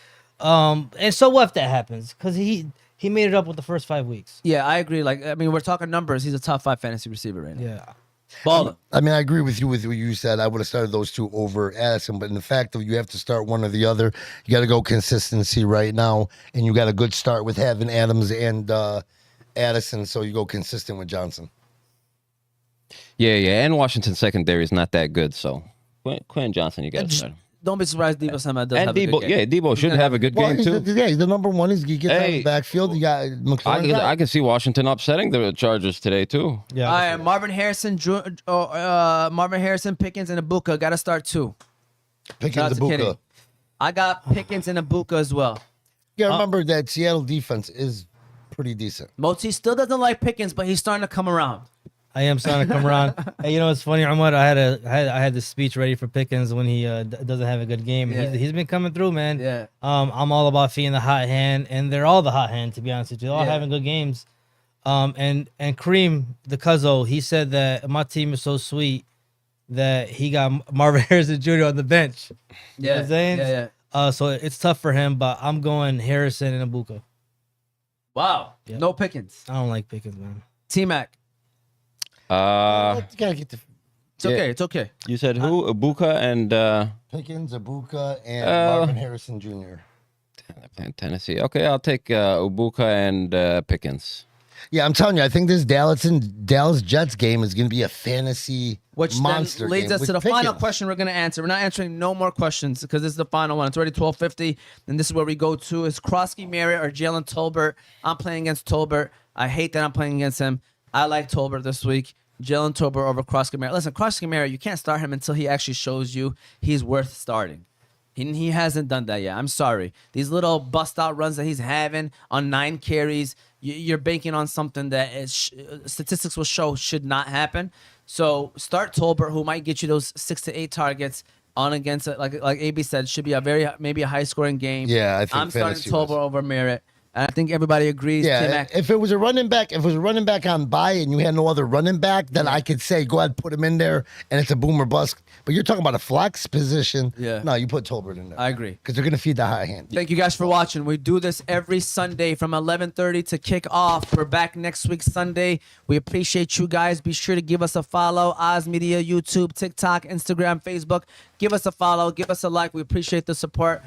and so what if that happens? Because he made it up with the first 5 weeks. Yeah, I agree. Like, I mean, we're talking numbers. He's a top 5 fantasy receiver right now. Yeah, Baller. I mean, I agree with you with what you said. I would have started those two over Addison, but in the fact that you have to start one or the other, you got to go consistency right now, and you got a good start with having Adams and Addison, so you go consistent with Johnson. Yeah, and Washington secondary is not that good, so Quentin Johnson, you got to Just start him. don't be surprised Debo Samuel does And have a Debo, good game. Debo should have a good game he's too. he's the number one. He gets out of Hey, the backfield. You got McLaurin. I can see Washington upsetting the Chargers today too. yeah. All right, Marvin Harrison, Pickens, and Ibuka got to start 2. Pickens Shout out to Ibuka. Kenny. I got Pickens and Ibuka as well. You got to remember that Seattle defense is pretty decent. Moti still doesn't like Pickens, but he's starting to come around. I am starting to come around. Hey, you know what's funny, Ahmad? I had this speech ready for Pickens when he doesn't have a good game. Yeah. He's been coming through, man. Yeah. I'm all about feeding the hot hand, and they're all the hot hand, to be honest with you. They're all Yeah. having good games. And Kareem, the Cuzzo, he said that my team is so sweet that he got Marvin Harrison Jr. on the bench. You know what I'm saying? Yeah. So it's tough for him, but I'm going Harrison and Ibuka. Wow. Yep. No Pickens. I don't like Pickens, man. T-Mac. You gotta get the It's okay. It's okay. You said who? Ibuka and Pickens, Ibuka, and Uh, Marvin Harrison Jr. Playing Tennessee. Okay, I'll take Ubuka and Pickens. Yeah, I'm telling you, I think this Dallas Jets game is going to be a fantasy Which monster then leads game us with to the final Pickens. question we're going to answer. We're not answering no more questions because this is the final one. It's already 12:50, and this is where we go to. Is Krosky Merritt or Jalen Tolbert? I'm playing against Tolbert. I hate that I'm playing against him. I like Tolbert this week. Jalen Tolbert over Krosky Merritt. Listen, Krosky Merritt, you can't start him until he actually shows you he's worth starting. He hasn't done that yet. I'm sorry. These little bust out runs that he's having on 9 carries, you're banking on something that statistics will show should not happen. So start Tolbert, who might get you those 6 to 8 targets on against it. Like AB said, should be maybe a high scoring game. Yeah, I think I'm starting fantasy Tolbert was. over Merritt. And I think everybody agrees. Yeah, T-Mac. if it was a running back, on bye and you had no other running back, then I could say go ahead and put him in there, and it's a boom or bust. But you're talking about a flex position. Yeah. No, you put Tolbert in there. I agree. Because they're gonna feed the high hand. Thank you guys for watching. We do this every Sunday from 11:30 to kick off. We're back next week Sunday. We appreciate you guys. Be sure to give us a follow. Oz Media, YouTube, TikTok, Instagram, Facebook. Give us a follow. Give us a like. We appreciate the support.